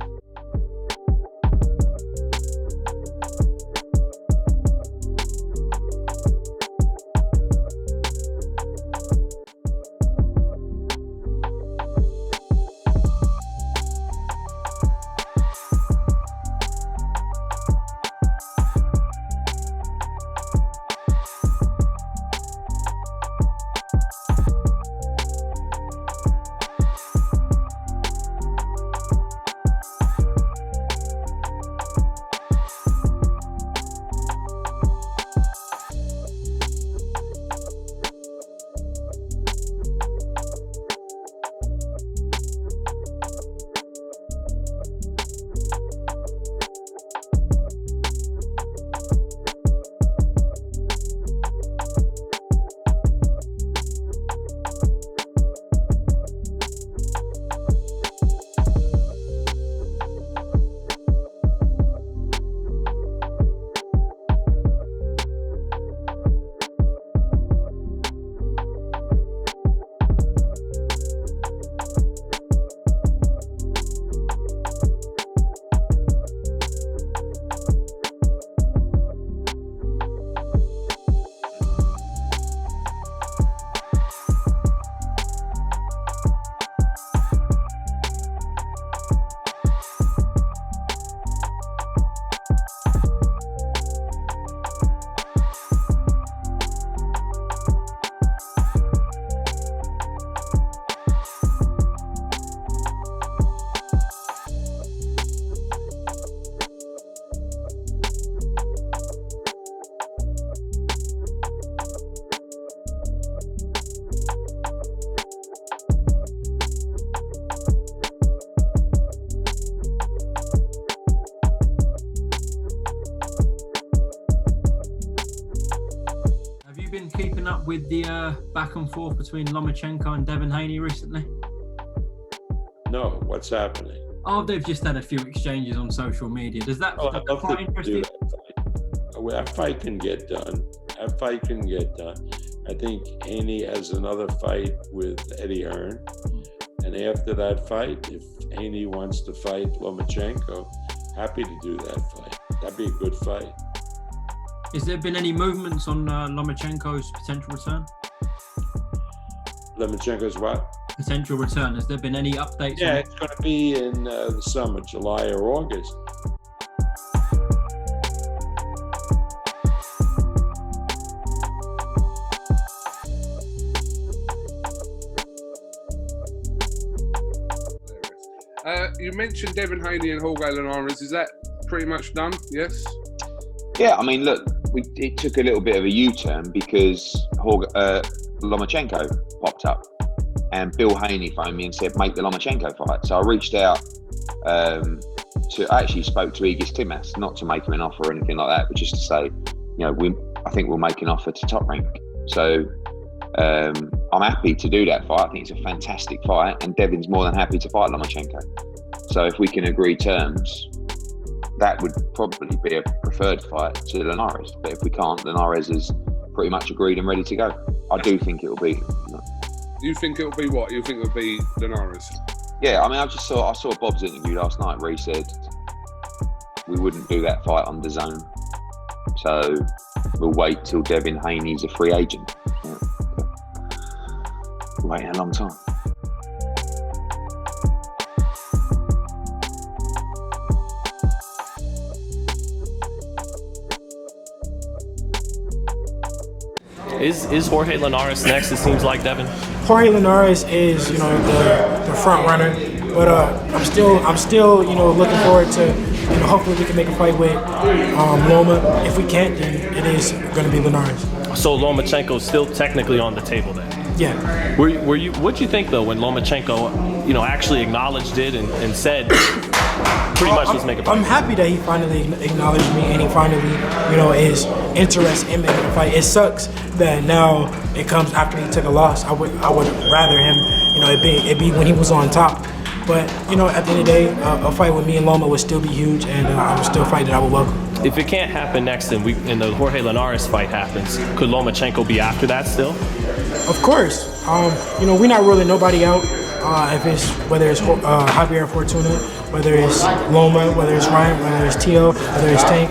S5: up with the back and forth between Lomachenko and Devin Haney recently?
S9: No, what's happening?
S5: Oh, they've just had a few exchanges on social media. Does that quite interesting?
S9: That fight can get done. I think Haney has another fight with Eddie Hearn. And after that fight, if Haney wants to fight Lomachenko, happy to do that fight. That'd be a good fight.
S5: Has there been any movements on Lomachenko's potential return?
S9: Lomachenko's what?
S5: Potential return. Has there been any updates?
S9: Yeah, it's going to be in the summer, July or August.
S21: You mentioned Devin Haney and Jorge Linares. Is that pretty much done? Yes?
S22: Yeah, I mean, look, it took a little bit of a U-turn because Lomachenko popped up and Bill Haney phoned me and said, make the Lomachenko fight. So I reached out I actually spoke to Aegis Climax, not to make him an offer or anything like that, but just to say, I think we'll make an offer to Top Rank. So I'm happy to do that fight. I think it's a fantastic fight, and Devin's more than happy to fight Lomachenko. So if we can agree terms, that would probably be a preferred fight to Linares. But if we can't, Linares is pretty much agreed and ready to go. I do think it will be.
S21: You think it'll be what? You think it'll be Linares?
S22: Yeah, I mean, I saw Bob's interview last night where he said we wouldn't do that fight on the zone. So we'll wait till Devin Haney's a free agent. Waiting a long time.
S7: Is Jorge Linares next? It seems like, Devin.
S2: Jorge Linares is, the front runner, but I'm still, looking forward to, hopefully we can make a fight with Loma. If we can't, then it is going to be Linares.
S7: So Lomachenko's still technically on the table then.
S2: Yeah.
S7: What'd you think though when Lomachenko, actually acknowledged it and said pretty much let's make a fight? I'm
S2: happy that he finally acknowledged me and he finally, is interested in making a fight. It sucks that now it comes after he took a loss. I would rather him, it be when he was on top. But at the end of the day, a fight with me and Loma would still be huge, and I would still fight that I would welcome.
S7: If it can't happen next and the Jorge Linares fight happens, could Lomachenko be after that still?
S2: Of course. We're not ruling nobody out. Whether it's Javier Fortuna, whether it's Loma, whether it's Ryan, whether it's Teo, whether it's Tank.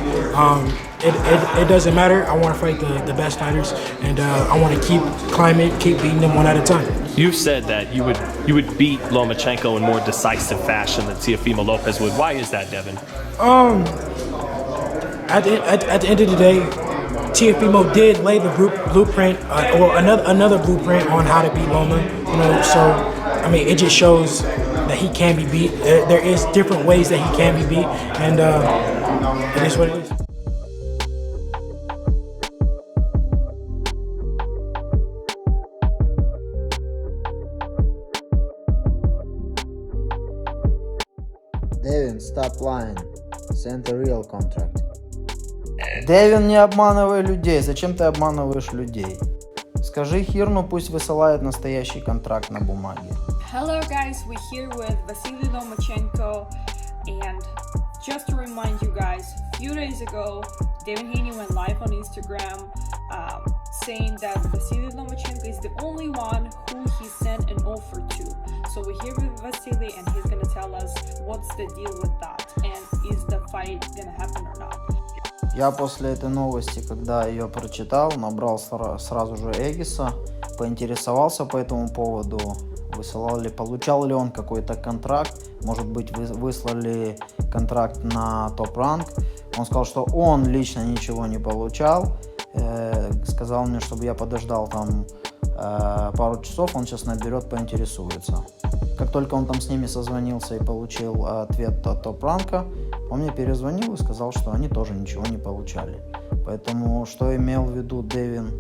S2: It doesn't matter. I want to fight the best fighters, and I want to keep climbing, keep beating them one at a time.
S7: You've said that you would beat Lomachenko in more decisive fashion than Teofimo Lopez would. Why is that, Devin?
S2: At the end of the day, Teofimo did lay the blueprint, or another blueprint on how to beat Loma. So it just shows that he can be beat. There is different ways that he can be beat, and it is what it is.
S10: Devin, stop lying. Send a real contract. Девин, не обманывай людей. Зачем ты обманываешь людей? Скажи Хирну, пусть высылает настоящий контракт на бумаге.
S25: Hello guys, we're here with Vasiliy Lomachenko, and just to remind you guys, a few days ago, Devin Haney went live on Instagram saying that Vasiliy Lomachenko is the only one who he sent an offer to. So we're here with Vasiliy, and he's gonna tell us what's the deal with that, and is the fight gonna happen or not.
S10: Я после этой новости, когда ее прочитал, набрал сразу же Эгиса, поинтересовался по этому поводу, получал ли он какой-то контракт, может быть, выслали контракт на топ-ранг. Он сказал, что он лично ничего не получал, сказал мне, чтобы я подождал там пару часов, он сейчас наберет, поинтересуется. Как только он там с ними созвонился и получил ответ от топ-ранга, он мне перезвонил и сказал, что они тоже ничего не получали. Поэтому, что имел в виду Devin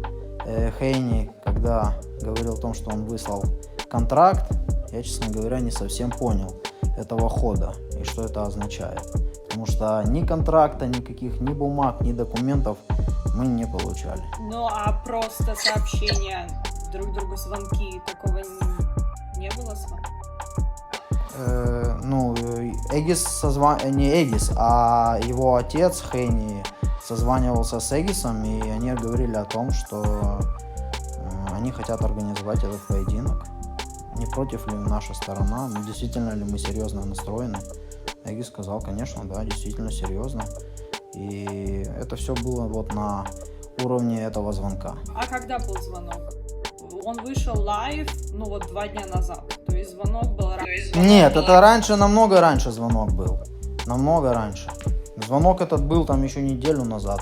S10: Haney, когда говорил о том, что он выслал контракт, я, честно говоря, не совсем понял этого хода и что это означает. Потому что ни контракта, никаких ни бумаг, ни документов мы не получали.
S25: Ну а просто сообщения, друг другу звонки, такого не было с вами?
S10: Ну, Эгис не Эгис, а его отец Хейни созванивался с Эгисом, и они говорили о том, что они хотят организовать этот поединок. Не против ли наша сторона, действительно ли мы серьезно настроены. Эгис сказал, конечно, да, действительно серьезно. И это все было вот на уровне этого звонка.
S25: А когда был звонок? Он вышел лайв, ну вот 2 дня назад. То есть звонок был раньше?
S10: Нет, это раньше, намного раньше звонок был. Намного раньше. Звонок этот был там еще неделю назад.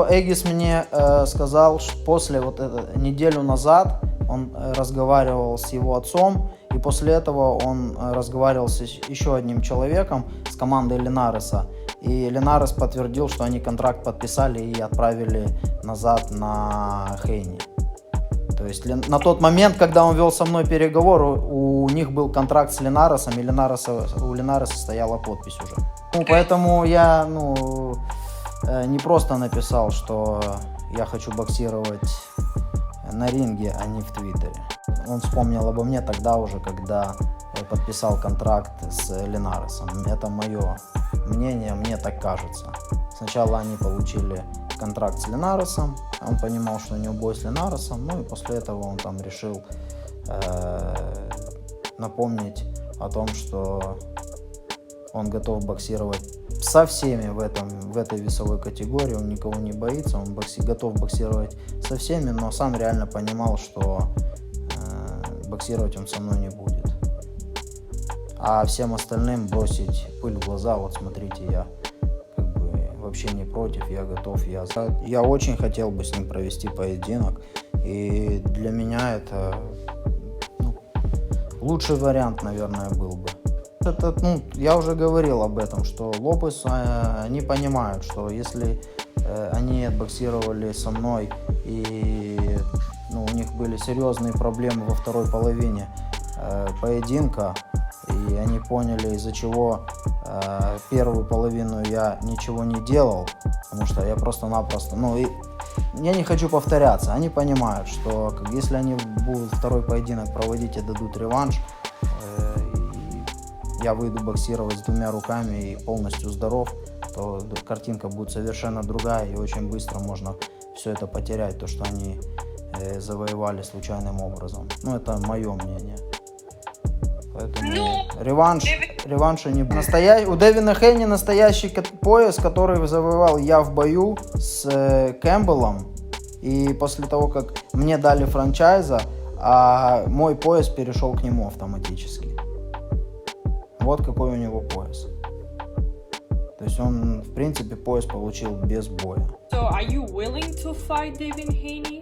S10: Эгис мне сказал, что после вот неделю назад он разговаривал с его отцом, и после этого он разговаривал с еще одним человеком с командой Линареса. И Линарес подтвердил, что они контракт подписали и отправили назад на Хейни. То есть на тот момент, когда он вел со мной переговоры, у них был контракт с Линаресом, и у Линареса стояла подпись уже. Поэтому я не просто написал, что я хочу боксировать на ринге, а не в Твиттере. Он вспомнил обо мне тогда уже, когда я подписал контракт с Линаресом. Это мое мнение, мне так кажется. Сначала они получили контракт с Линаресом, он понимал, что у него бой с Линаресом, ну и после этого он там решил напомнить о том, что он готов боксировать со всеми в этой весовой категории, он никого не боится, он готов боксировать со всеми, но сам реально понимал, что боксировать он со мной не будет. А всем остальным бросить пыль в глаза, вот смотрите, я как бы вообще не против, я готов, я очень хотел бы с ним провести поединок, и для меня это лучший вариант, наверное, был бы. Я уже говорил об этом, что Лопес, они понимают, что если они отбоксировали со мной и у них были серьезные проблемы во второй половине поединка, и они поняли, из-за чего первую половину я ничего не делал, потому что я просто-напросто, я не хочу повторяться, они понимают, что если они будут второй поединок проводить и дадут реванш, я выйду боксировать с 2 руками и полностью здоров, то картинка будет совершенно другая, и очень быстро можно все это потерять, то, что они завоевали случайным образом. Это мое мнение. Поэтому реванша не будет. У Девина Хейни настоящий пояс, который завоевал я в бою с Кэмпбеллом, и после того, как мне дали франчайза, мой пояс перешел к нему автоматически. Вот какой у него пояс. То есть он, в принципе, пояс получил без боя.
S25: So, are you willing to fight Devin Haney?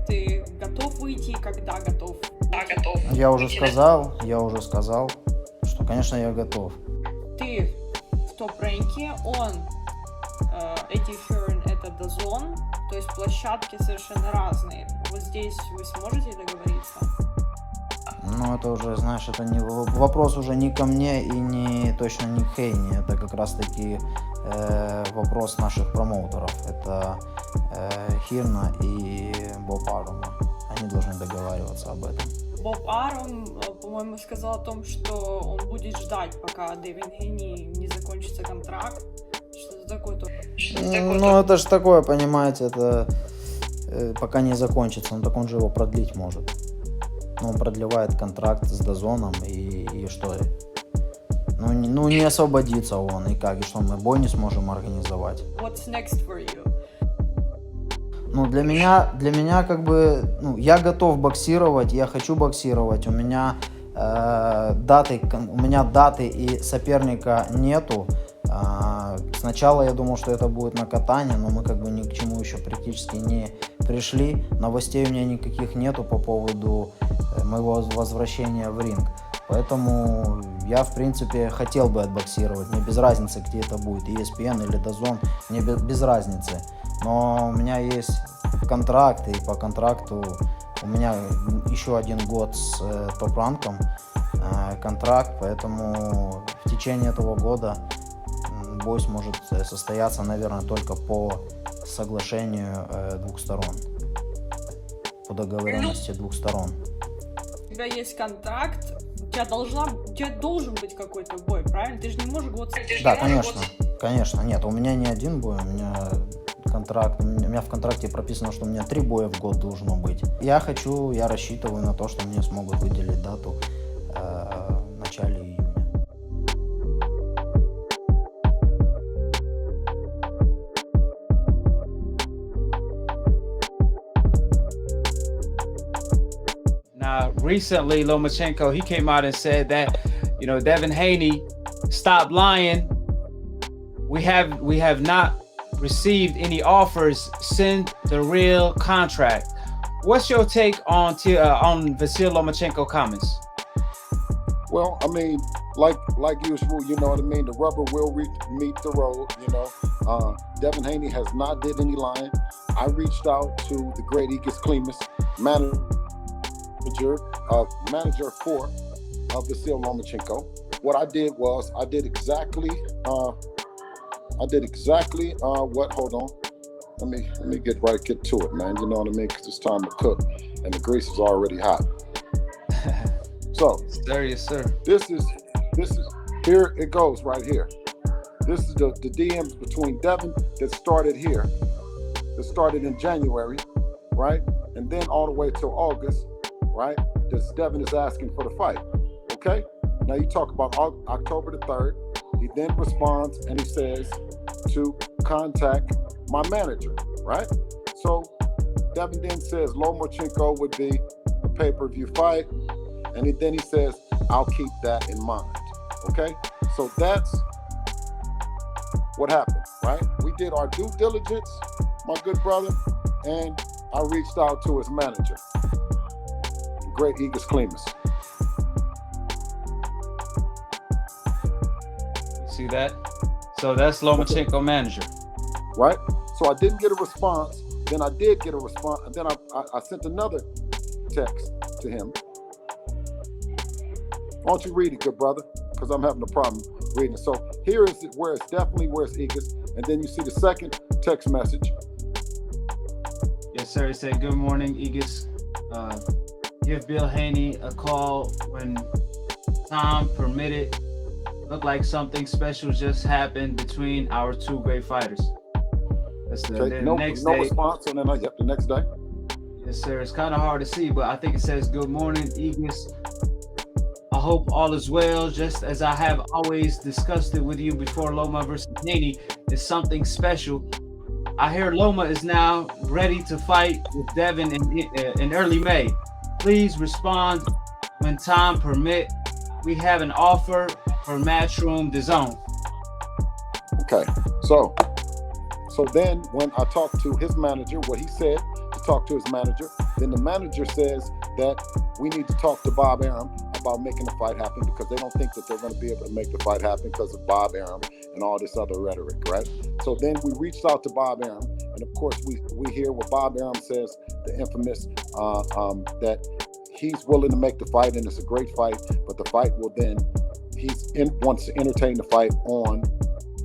S25: Ты готов выйти, когда готов? Да, готов.
S10: Я уже сказал, что, конечно, я готов.
S25: Ты в топ-рэнке, Эдди Хёрн — это DAZN, то есть площадки совершенно разные. Вот здесь вы сможете договориться?
S10: Это уже, знаешь, это не вопрос уже не ко мне и точно не к Хейни. Это как раз-таки вопрос наших промоутеров. Это Хирна и Боб Арума. Они должны договариваться об этом.
S25: Боб Арум, по-моему, сказал о том, что он будет ждать, пока Девин Хейни не закончится контракт. Что-то такое.
S10: Это же такое, понимаете, это пока не закончится, так он же его продлить может. Он продлевает контракт с DAZN, и что? Не освободится он, и как? И что, мы бой не сможем организовать?
S25: What's next for you?
S10: Для меня как бы, я готов боксировать, я хочу боксировать, у меня даты и соперника нету. Сначала я думал, что это будет на катание, но мы как бы ни к чему еще практически не пришли. Новостей у меня никаких нету по поводу моего возвращения в ринг. Поэтому я, в принципе, хотел бы отбоксировать. Мне без разницы, где это будет, ESPN или DAZN, мне без разницы. Но у меня есть контракт, и по контракту у меня еще 1 год с топ-ранком контракт, поэтому в течение этого года бой сможет состояться, наверное, только по соглашению двух сторон, по договоренности двух сторон.
S25: У тебя есть контракт, у тебя должен быть какой-то бой, правильно? Ты же не можешь год...
S10: Да, конечно, конечно. Нет, у меня не один бой, у меня в контракте прописано, что у меня 3 боя в год должно быть. Я рассчитываю на то, что мне смогут выделить дату в начале июня.
S8: Now, recently, Lomachenko, he came out and said that, Devin Haney, stop lying. We have not received any offers. Send the real contract. What's your take on Vasyl Lomachenko comments?
S12: Well, I mean, like usual, you know what I mean? The rubber will meet the road, Devin Haney has not did any lying. I reached out to the great Igis Climax, manager for Vasyl Lomachenko. What I did was I did exactly what, hold on. Let me get to it, man. You know what I mean? Because it's time to cook and the grease is already hot. So,
S8: yes, sir.
S12: This is here it goes right here. This is the DMs between Devin that started here. That started in January, right? And then all the way till August, right? This Devin is asking for the fight. Okay? Now you talk about October the 3rd. He then responds and he says to contact my manager, right? So Devin then says Lomachenko would be a pay-per-view fight. And then he says, I'll keep that in mind, okay? So that's what happened, right? We did our due diligence, my good brother, and I reached out to his manager, the great Igis Climax.
S8: See that? So that's Lomachenko manager.
S12: Right? So I didn't get a response. Then I did get a response. And then I sent another text to him. Why don't you read it, good brother? Because I'm having a problem reading it. So here is where it's Igis. And then you see the second text message.
S8: Yes, sir. He said, good morning, Igis. Give Bill Haney a call when time permitted. Looked like something special just happened between our two great fighters. That's the next day.
S12: No response, and then the next day.
S8: Yes, sir. It's kind of hard to see, but I think it says, good morning, Igis. I hope all is well, just as I have always discussed it with you before. Loma versus Haney is something special. I hear Loma is now ready to fight with Devin in early May. Please respond when time permit. We have an offer for Matchroom DAZN.
S12: Okay, so then when I talked to his manager, what he said to talk to his manager, then the manager says that we need to talk to Bob Arum about making the fight happen because they don't think that they're going to be able to make the fight happen because of Bob Arum and all this other rhetoric, right? So then we reached out to Bob Arum, and of course we hear what Bob Arum says, the infamous that he's willing to make the fight and it's a great fight, but the fight will then wants to entertain the fight on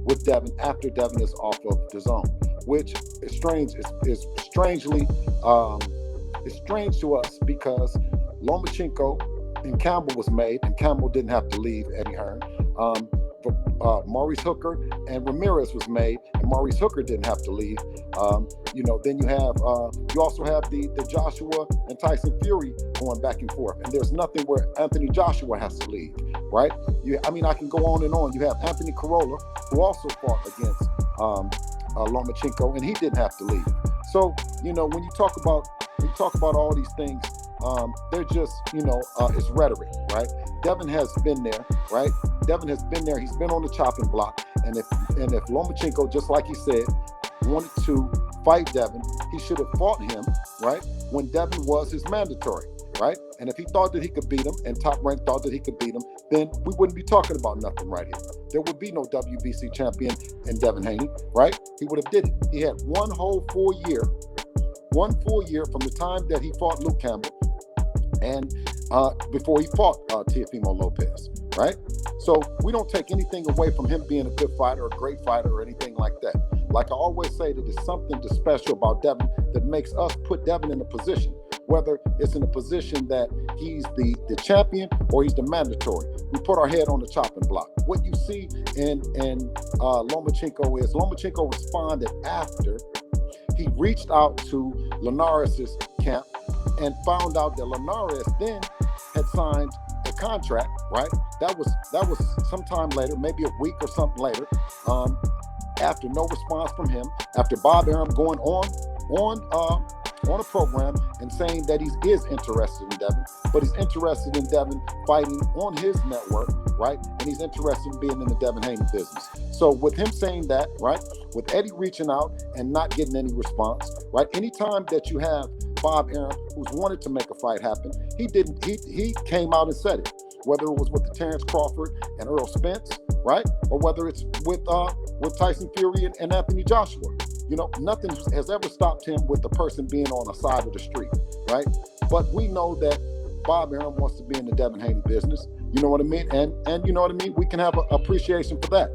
S12: with Devin after Devin is off of DAZN, which is strange. It's strangely it's strange to us because Lomachenko and Campbell was made, and Campbell didn't have to leave Eddie Hearn. Maurice Hooker and Ramirez was made, and Maurice Hooker didn't have to leave. Then you also have the Joshua and Tyson Fury going back and forth, and there's nothing where Anthony Joshua has to leave, right? I can go on and on. You have Anthony Crolla, who also fought against Lomachenko, and he didn't have to leave. So when you talk about all these things, they're just it's rhetoric, right? Devin has been there, right? Devin has been there. He's been on the chopping block, and if Lomachenko, just like he said, wanted to fight Devin, he should have fought him, right? When Devin was his mandatory, right? And if he thought that he could beat him, and Top Rank thought that he could beat him, then we wouldn't be talking about nothing right here. There would be no WBC champion in Devin Haney, right? He would have did it. He had one full year from the time that he fought Luke Campbell, and before he fought Teofimo Lopez, right? So we don't take anything away from him being a good fighter, a great fighter, or anything like that. Like I always say, that there's something special about Devin that makes us put Devin in a position, whether it's in a position that he's the champion or he's the mandatory. We put our head on the chopping block. What you see in Lomachenko is Lomachenko responded after he reached out to Linares' camp and found out that Linares then had signed a contract, right? That was sometime later, maybe a week or something later, after no response from him, after Bob Arum going on a program and saying that he is interested in Devin, but he's interested in Devin fighting on his network, right? And he's interested in being in the Devin Haney business. So with him saying that, right, with Eddie reaching out and not getting any response, right? Anytime that you have Bob Arum, who's wanted to make a fight happen, he came out and said it, whether it was with the Terrence Crawford and Earl Spence, right? Or whether it's with Tyson Fury and Anthony Joshua. You know, nothing has ever stopped him with the person being on the side of the street, right? But we know that Bob Arum wants to be in the Devin Haney business. You know what I mean? And you know what I mean? We can have an appreciation for that.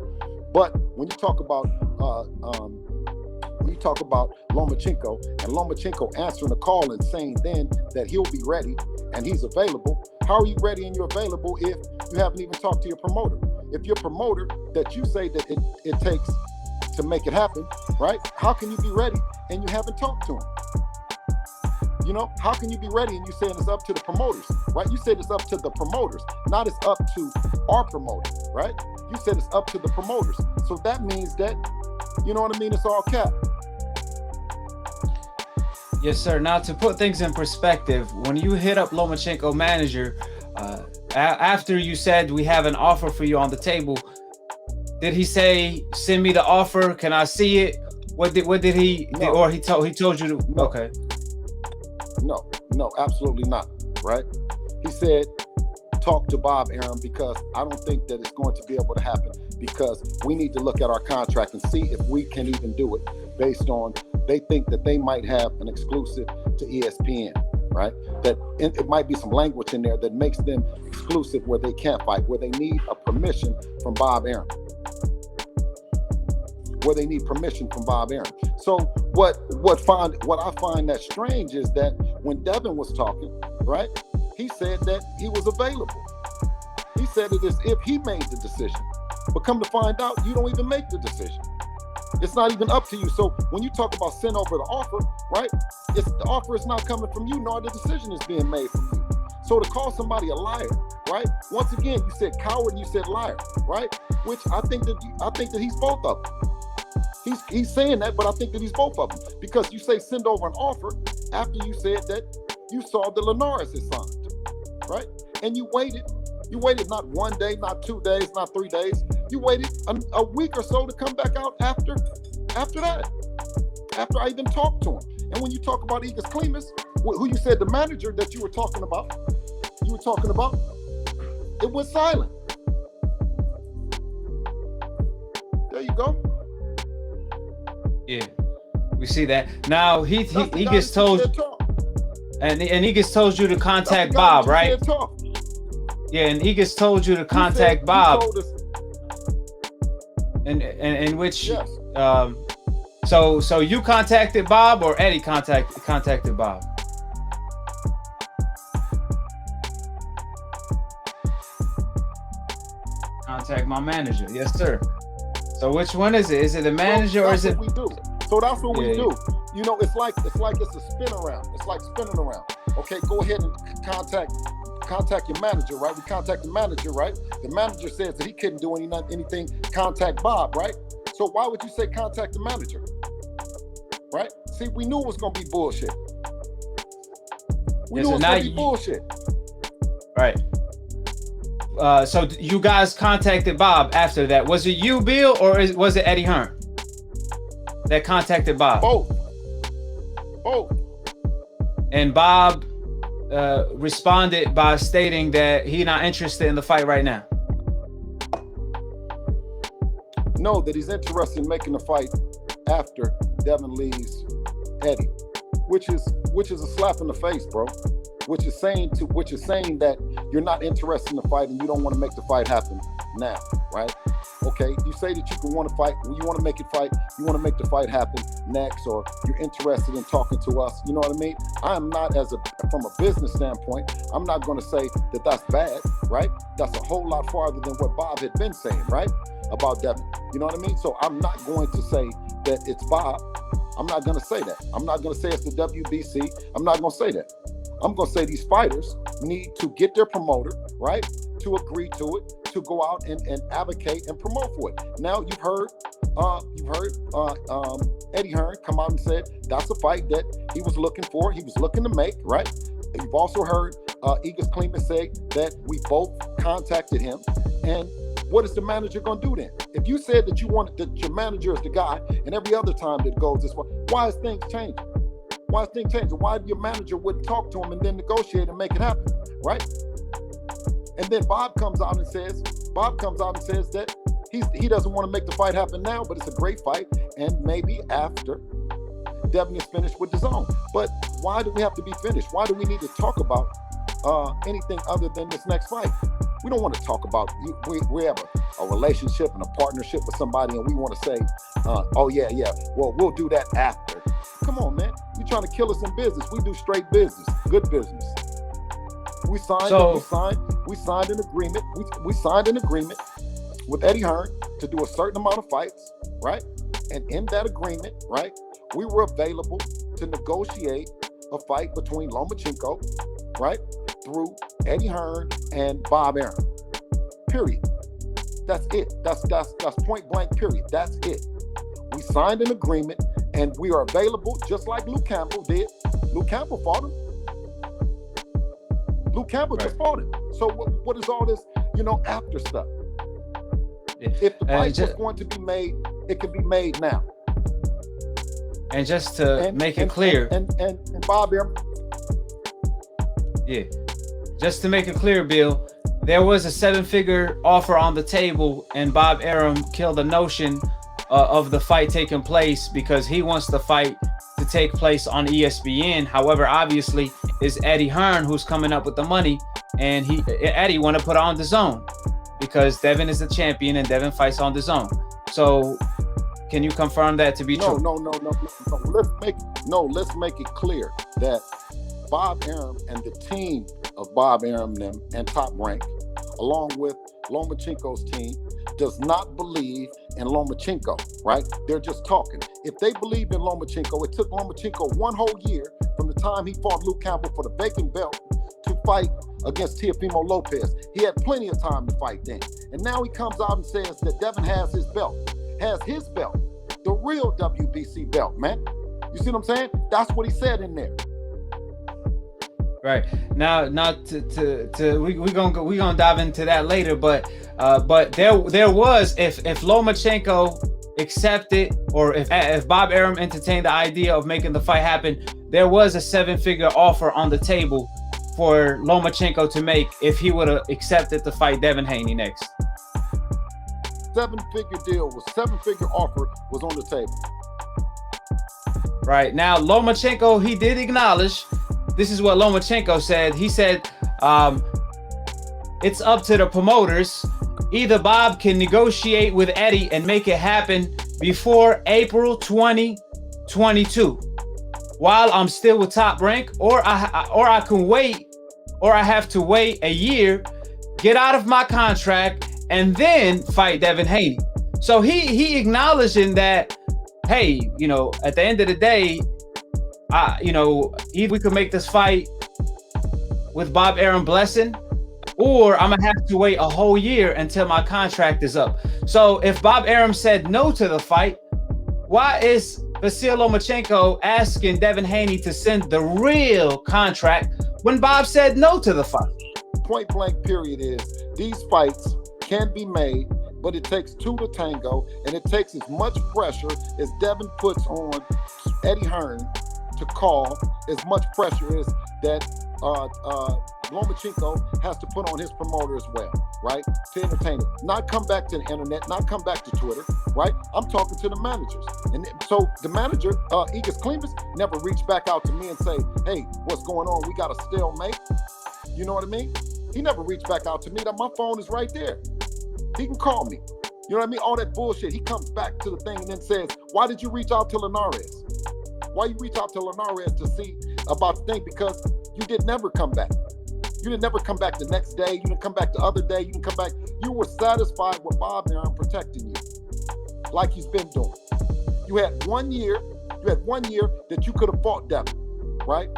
S12: But when you talk about Lomachenko and Lomachenko answering the call and saying then that he'll be ready and he's available, how are you ready and you're available if you haven't even talked to your promoter? If your promoter that you say that it takes to make it happen, right? How can you be ready and you haven't talked to him? You know, how can you be ready and you saying it's up to the promoters, right? You said it's up to the promoters, not it's up to our promoter, right? You said it's up to the promoters. So that means that, you know what I mean, it's all cap.
S8: Yes, sir. Now, to put things in perspective, when you hit up Lomachenko manager, after you said we have an offer for you on the table, did he say, send me the offer? Can I see it? What did he,
S12: No.
S8: or he told you to,
S12: No.
S8: okay.
S12: No, absolutely not, right? He said, talk to Bob Arum because I don't think that it's going to be able to happen because we need to look at our contract and see if we can even do it based on, they think that they might have an exclusive to ESPN, right? That it might be some language in there that makes them exclusive where they can't fight, where they need a permission from Bob Arum. Where they need permission from Bob Arum. So what I find that strange is that when Devin was talking, right, he said that he was available. He said it as if he made the decision. But come to find out, you don't even make the decision. It's not even up to you. So when you talk about send over the offer, right, the offer is not coming from you, nor the decision is being made from you. So to call somebody a liar, right? Once again, you said coward and you said liar, right? Which I think that he's both of them. He's saying that, but I think that he's both of them because you say send over an offer after you said that you saw the Linares is signed, right? And you waited not 1 day, not 2 days, not 3 days. You waited a week or so to come back out after that, after I even talked to him. And when you talk about Igis Climax, who you said the manager that you were talking about, it went silent. There you go.
S8: Yeah, we see that. Now he gets told, and he gets told you to contact Bob, right? Yeah, and he gets told you to contact Bob. And which,
S12: yes.
S8: So you contacted Bob or Eddie contacted Bob? Contact my manager. Yes, sir. So which one is it? Is it the manager or is it?
S12: We do. So that's what we do. You know, it's like it's a spin around. It's like spinning around. Okay, go ahead and contact your manager, right? We contact the manager, right? The manager says that he couldn't do anything. Contact Bob, right? So why would you say contact the manager, right? See, we knew it was gonna be bullshit. We knew it was gonna be bullshit.
S8: Right. So you guys contacted Bob after that. Was it you, Bill, or was it Eddie Hearn that contacted Bob?
S12: Both.
S8: And Bob responded by stating that he's not interested in the fight right now.
S12: No, that he's interested in making the fight after Devin leaves Eddie, which is a slap in the face, bro. which is saying that you're not interested in the fight and you don't want to make the fight happen now, right? Okay, you say that you can want to fight, when you want to make it fight, you want to make the fight happen next, or you're interested in talking to us, you know what I mean? I'm not, from a business standpoint, I'm not going to say that that's bad, right? That's a whole lot farther than what Bob had been saying, right? About Devin, you know what I mean? So I'm not going to say that it's Bob. I'm not going to say that. I'm not going to say it's the WBC. I'm not going to say that. I'm going to say these fighters need to get their promoter, right, to agree to it, to go out and advocate and promote for it. Now you've heard Eddie Hearn come out and said that's a fight that he was looking for, he was looking to make, right? You've also heard Climax say that we both contacted him. And what is the manager going to do then? If you said that you wanted that your manager is the guy, and every other time that it goes this way, why is things changing? Why is things changing? Why your manager wouldn't talk to him and then negotiate and make it happen, right? And then Bob comes out and says that he doesn't want to make the fight happen now, but it's a great fight, and maybe after Devin is finished with his own. But why do we have to be finished? Why do we need to talk about anything other than this next fight? We don't want to talk about, we have a relationship and a partnership with somebody, and we want to say, oh yeah, well, we'll do that after. Come on, man. You're trying to kill us in business. We do straight business, good business. We signed an agreement. We signed an agreement with Eddie Hearn to do a certain amount of fights, right? And in that agreement, right, we were available to negotiate a fight between Lomachenko, right, through Eddie Hearn and Bob Arum. Period. That's it. That's point blank. Period. That's it. We signed an agreement, and we are available, just like Luke Campbell did. Luke Campbell fought him. Luke Campbell just fought him. So what is all this, after stuff? If the fight was going to be made, it can be made now.
S13: And just to make it clear,
S12: and Bob Arum.
S13: Yeah, just to make it clear, Bill, there was a 7-figure offer on the table, and Bob Arum killed the notion of the fight taking place because he wants the fight to take place on ESPN. However, obviously, it's Eddie Hearn who's coming up with the money, and Eddie want to put on the zone because Devin is the champion and Devin fights on the zone. So, can you confirm that to be true?
S12: No. Let's make it clear that Bob Arum and the team of Bob Arum and Top Rank, along with Lomachenko's team, does not believe in Lomachenko, right? They're just talking. If they believed in Lomachenko, it took Lomachenko one whole year from the time he fought Luke Campbell for the vacant belt to fight against Teofimo Lopez. He had plenty of time to fight then. And now he comes out and says that Devin has his belt, the real WBC belt, man. You see what I'm saying? That's what he said in there.
S13: Right now, we gonna dive into that later, but there was if Lomachenko accepted, or if Bob Arum entertained the idea of making the fight happen, there was a 7-figure offer on the table for Lomachenko to make if he would have accepted to fight Devin Haney next.
S12: 7-figure offer was on the table.
S13: Right now, Lomachenko, he did acknowledge. This is what Lomachenko said. He said, it's up to the promoters. Either Bob can negotiate with Eddie and make it happen before April 2022, while I'm still with Top Rank, or I can wait, or I have to wait a year, get out of my contract, and then fight Devin Haney. So he acknowledging that, hey, at the end of the day, either we could make this fight with Bob Arum blessing, or I'm gonna have to wait a whole year until my contract is up. So if Bob Arum said no to the fight, why is Vasyl Lomachenko asking Devin Haney to send the real contract when Bob said no to the fight?
S12: Point blank period is these fights can be made, but it takes two to tango, and it takes as much pressure as Devin puts on Eddie Hearn to call, as much pressure as that Lomachenko has to put on his promoter as well, right? To entertain it. Not come back to the internet, not come back to Twitter, right? I'm talking to the managers. And so the manager, Climax, never reached back out to me and say, hey, what's going on? We got a stalemate. You know what I mean? He never reached back out to me. That my phone is right there. He can call me. You know what I mean? All that bullshit. He comes back to the thing and then says, why did you reach out to Linares? Why you reach out to Linares to see about the thing? Because you did never come back. You didn't never come back the next day. You didn't come back the other day. You didn't come back. You were satisfied with Bob Arum protecting you like he's been doing. You had 1 year. You had 1 year that you could have fought Devin, right?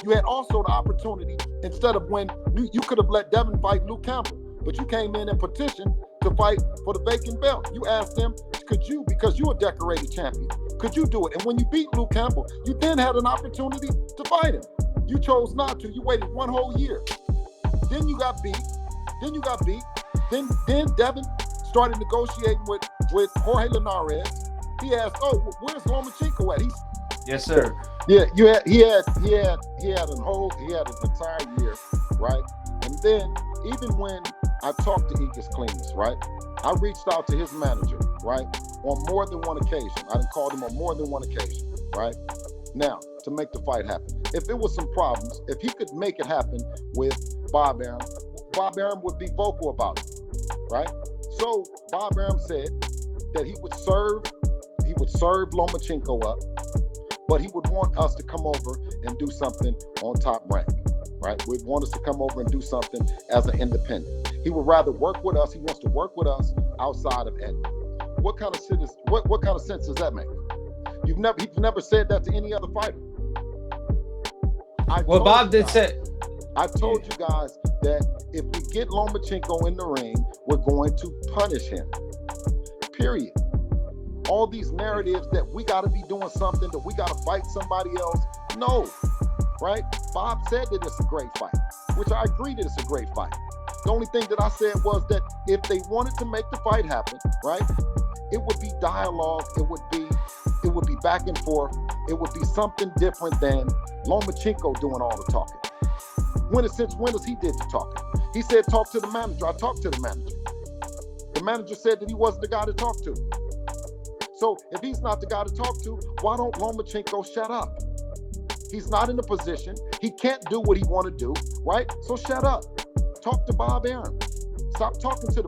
S12: You had also the opportunity, instead of when you could have let Devin fight Luke Campbell, but you came in and petitioned to fight for the vacant belt. You asked him, could you, because you're a decorated champion, could you do it? And when you beat Luke Campbell, you then had an opportunity to fight him. You chose not to. You waited 1 whole year. Then you got beat. Then Devin started negotiating with Jorge Linares. He asked, "Oh, where's Lomachenko at?"
S13: Yes, sir.
S12: Yeah, he had an entire year, right? And then even when I talked to Climax, right, I reached out to his manager, right, on more than one occasion. I done called him on more than one occasion, right? Now, to make the fight happen. If it was some problems, if he could make it happen with Bob Arum would be vocal about it, right? So Bob Arum said that he would serve Lomachenko up, but he would want us to come over and do something on Top Rank, right? We'd want us to come over and do something as an independent. He would rather work with us. He wants to work with us outside of Eddie. What kind of sense does that make? He's never said that to any other fighter.
S13: Bob did say.
S12: I told you guys that if we get Lomachenko in the ring, we're going to punish him. Period. All these narratives that we got to be doing something, that we got to fight somebody else. No, right? Bob said that it's a great fight, which I agree that it's a great fight. The only thing that I said was that if they wanted to make the fight happen, right, it would be dialogue. It would be back and forth. It would be something different than Lomachenko doing all the talking. Since when does he did the talking? He said, talk to the manager. I talked to the manager. The manager said that he wasn't the guy to talk to. So if he's not the guy to talk to, why don't Lomachenko shut up? He's not in a position. He can't do what he want to do, right? So shut up. Talk to Bob Arum. Stop talking to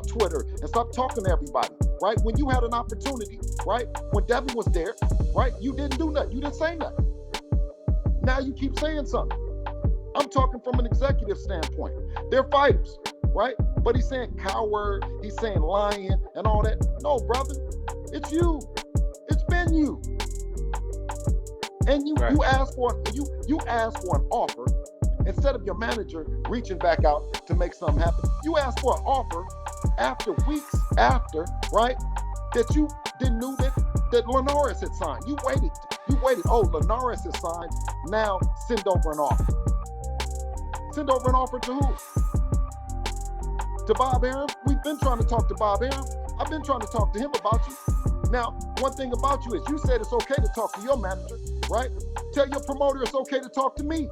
S12: Twitter and stop talking to everybody, right? When you had an opportunity, right? When Devin was there, right? You didn't do nothing. You didn't say nothing. Now you keep saying something. I'm talking from an executive standpoint. They're fighters, right? But he's saying coward, he's saying lying and all that. No, brother, it's you. It's been you. And you asked for an offer instead of your manager reaching back out to make something happen. You asked for an offer after weeks after, right? That you didn't know that Linares had signed. You waited. Oh, Linares has signed. Now send over an offer. Send over an offer to who? To Bob Arum? We've been trying to talk to Bob Arum. I've been trying to talk to him about you. Now, one thing about you is you said it's okay to talk to your manager, right? Tell your promoter it's okay to talk to me.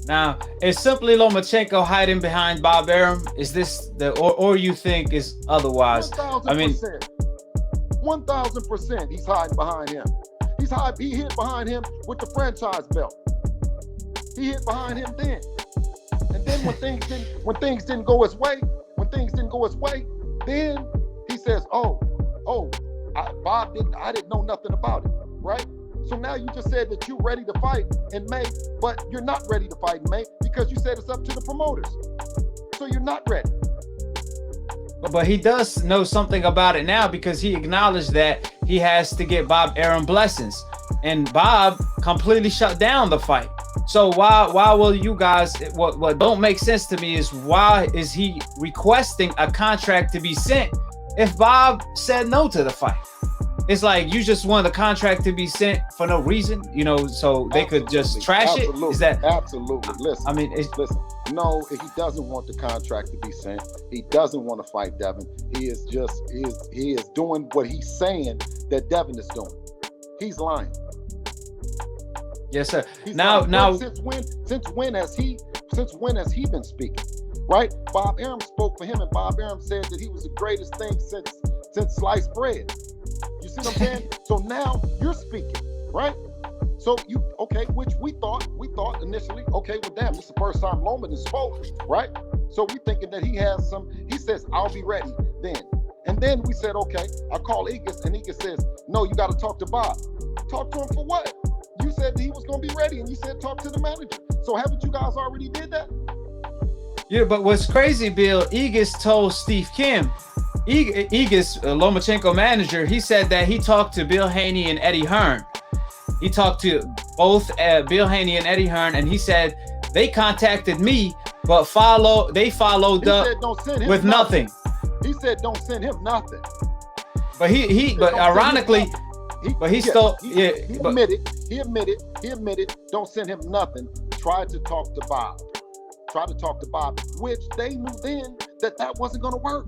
S13: Now, is simply Lomachenko hiding behind Bob Arum? Is this or you think is otherwise?
S12: 1,000%.
S13: I mean,
S12: 1,000% he's hiding behind him. He hid behind him with the franchise belt. He hid behind him then. And then when things didn't go his way, then he says, I didn't know nothing about it, right? So now you just said that you're ready to fight in May, but you're not ready to fight in May because you said it's up to the promoters. So you're not ready.
S13: But he does know something about it now because he acknowledged that he has to get Bob Arum blessings. And Bob completely shut down the fight. So why will you guys, what don't make sense to me is why is he requesting a contract to be sent if Bob said no to the fight? It's like you just want the contract to be sent for no reason, so they could just trash it. Is that
S12: absolutely? Listen,
S13: I mean,
S12: listen. No, he doesn't want the contract to be sent. He doesn't want to fight Devin. He is doing what he's saying that Devin is doing. He's lying.
S13: Yes, sir.
S12: He's
S13: Now,
S12: since when has he been speaking? Right? Bob Arum spoke for him, and Bob Arum said that he was the greatest thing since sliced bread. You see what I'm saying? So now you're speaking, right? So which we thought initially, okay, well, damn, this is the first time Loma has spoke, right? So we thinking that he says, I'll be ready then. And then we said, okay, I call Egas, and Egas says, no, you got to talk to Bob. Talk to him for what? You said he was going to be ready, and you said talk to the manager. So haven't you guys already did that?
S13: Yeah, but what's crazy, Bill, Egas told Steve Kim, Egas, Lomachenko manager, he said that he talked to Bill Haney and Eddie Hearn. He talked to both Bill Haney and Eddie Hearn, and he said they contacted me, but they followed up with nothing.
S12: He said don't send him nothing.
S13: But he ironically, he
S12: admitted, don't send him nothing. Tried to talk to Bob, which they knew then that wasn't going to work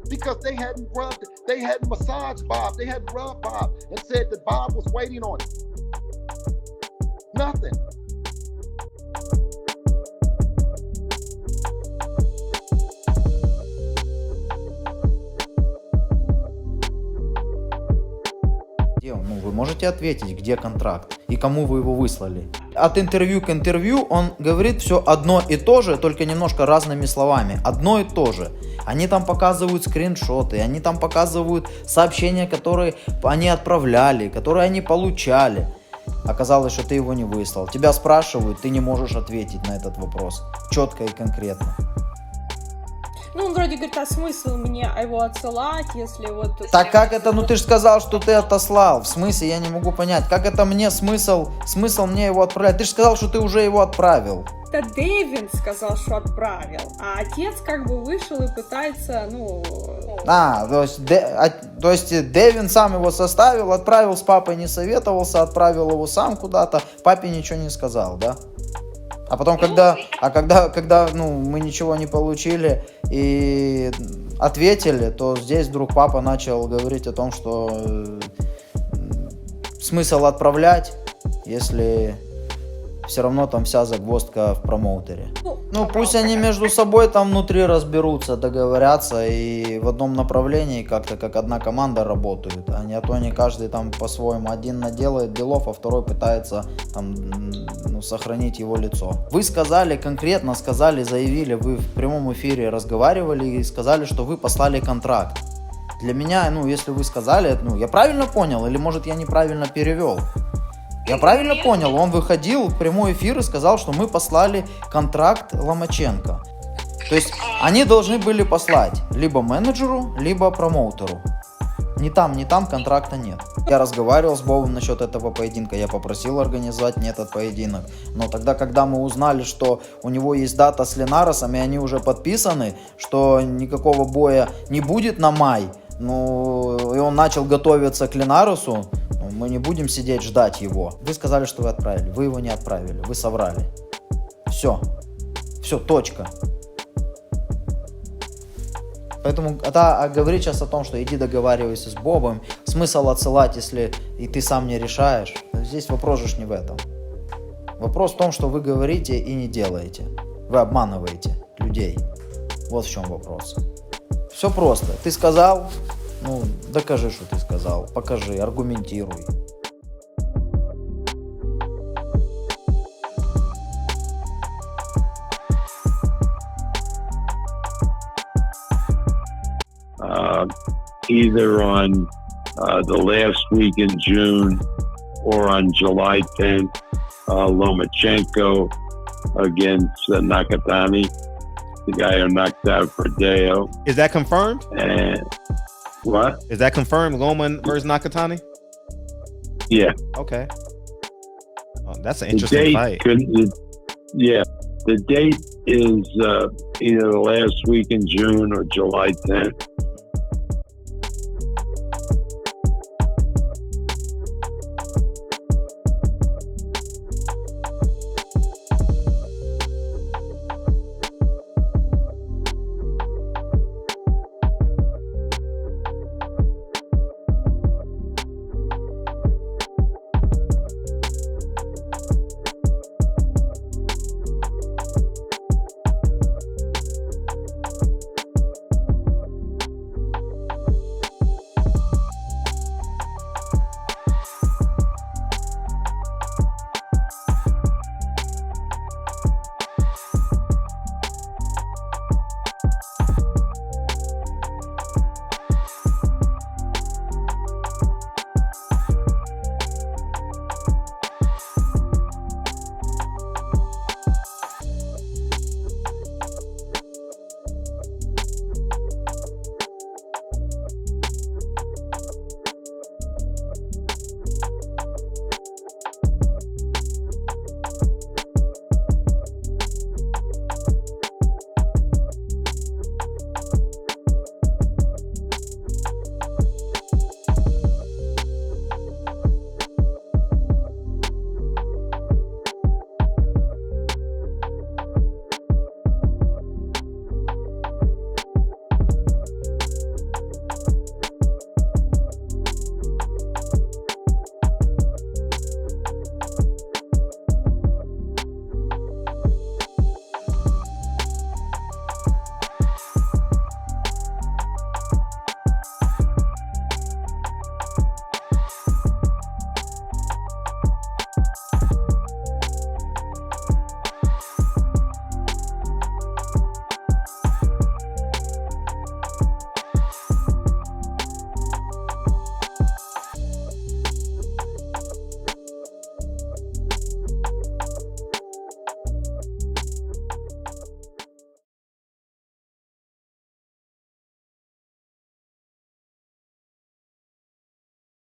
S12: because they hadn't massaged Bob, they hadn't rubbed Bob and said that Bob was waiting on it. Nothing.
S10: Ну, вы можете ответить, где контракт и кому вы его выслали? От интервью к интервью он говорит все одно и то же, только немножко разными словами. Одно и то же. Они там показывают скриншоты, они там показывают сообщения, которые они отправляли, которые они получали. Оказалось, что ты его не выслал. Тебя спрашивают, ты не можешь ответить на этот вопрос четко и конкретно.
S25: Ну, он вроде говорит, а смысл мне его отсылать, если вот...
S10: Так как это? Ну, ты же сказал, что ты отослал. В смысле, я не могу понять. Как это мне смысл мне его отправлять? Ты же сказал, что ты уже его отправил.
S25: Да Дэвин сказал, что отправил, а отец как бы вышел и пытается,
S10: то есть Дэвин сам его составил, отправил, с папой не советовался, отправил его сам куда-то, папе ничего не сказал, да? А потом, когда мы ничего не получили и ответили, то здесь вдруг папа начал говорить о том, что смысл отправлять, если все равно там вся загвоздка в промоутере. Ну, пусть они между собой там внутри разберутся, договорятся и в одном направлении как-то как одна команда работают, а то не каждый там по-своему. Один наделает делов, а второй пытается там, сохранить его лицо. Вы сказали, конкретно сказали, заявили, вы в прямом эфире разговаривали и сказали, что вы послали контракт. Для меня, если вы сказали, я правильно понял или может я неправильно перевел? Я правильно понял, он выходил в прямой эфир и сказал, что мы послали контракт Ломаченко. То есть они должны были послать либо менеджеру, либо промоутеру. Ни там контракта нет. Я разговаривал с Бобом насчет этого поединка, я попросил организовать мне этот поединок. Но тогда, когда мы узнали, что у него есть дата с Линаресом, и они уже подписаны, что никакого боя не будет на май, и он начал готовиться к Линаресу, мы не будем сидеть ждать его. Вы сказали, что вы отправили. Вы его не отправили. Вы соврали. Все, точка. Поэтому говорить сейчас о том, что иди договаривайся с Бобом, смысл отсылать, если и ты сам не решаешь, здесь вопрос же не в этом. Вопрос в том, что вы говорите и не делаете. Вы обманываете людей. Вот в чем вопрос. Все просто. Ты сказал... докажи, что ты сказал, покажи, аргументируй.
S9: Either on the last week in June or on July 10th, Lomachenko against Nakatani, the guy who knocked out Perdeo.
S6: Is that confirmed?
S9: And what?
S6: Is that confirmed? Loma versus Nakatani?
S9: Yeah.
S6: Okay. Oh, that's an interesting fight.
S9: The date is either the last week in June or July 10th.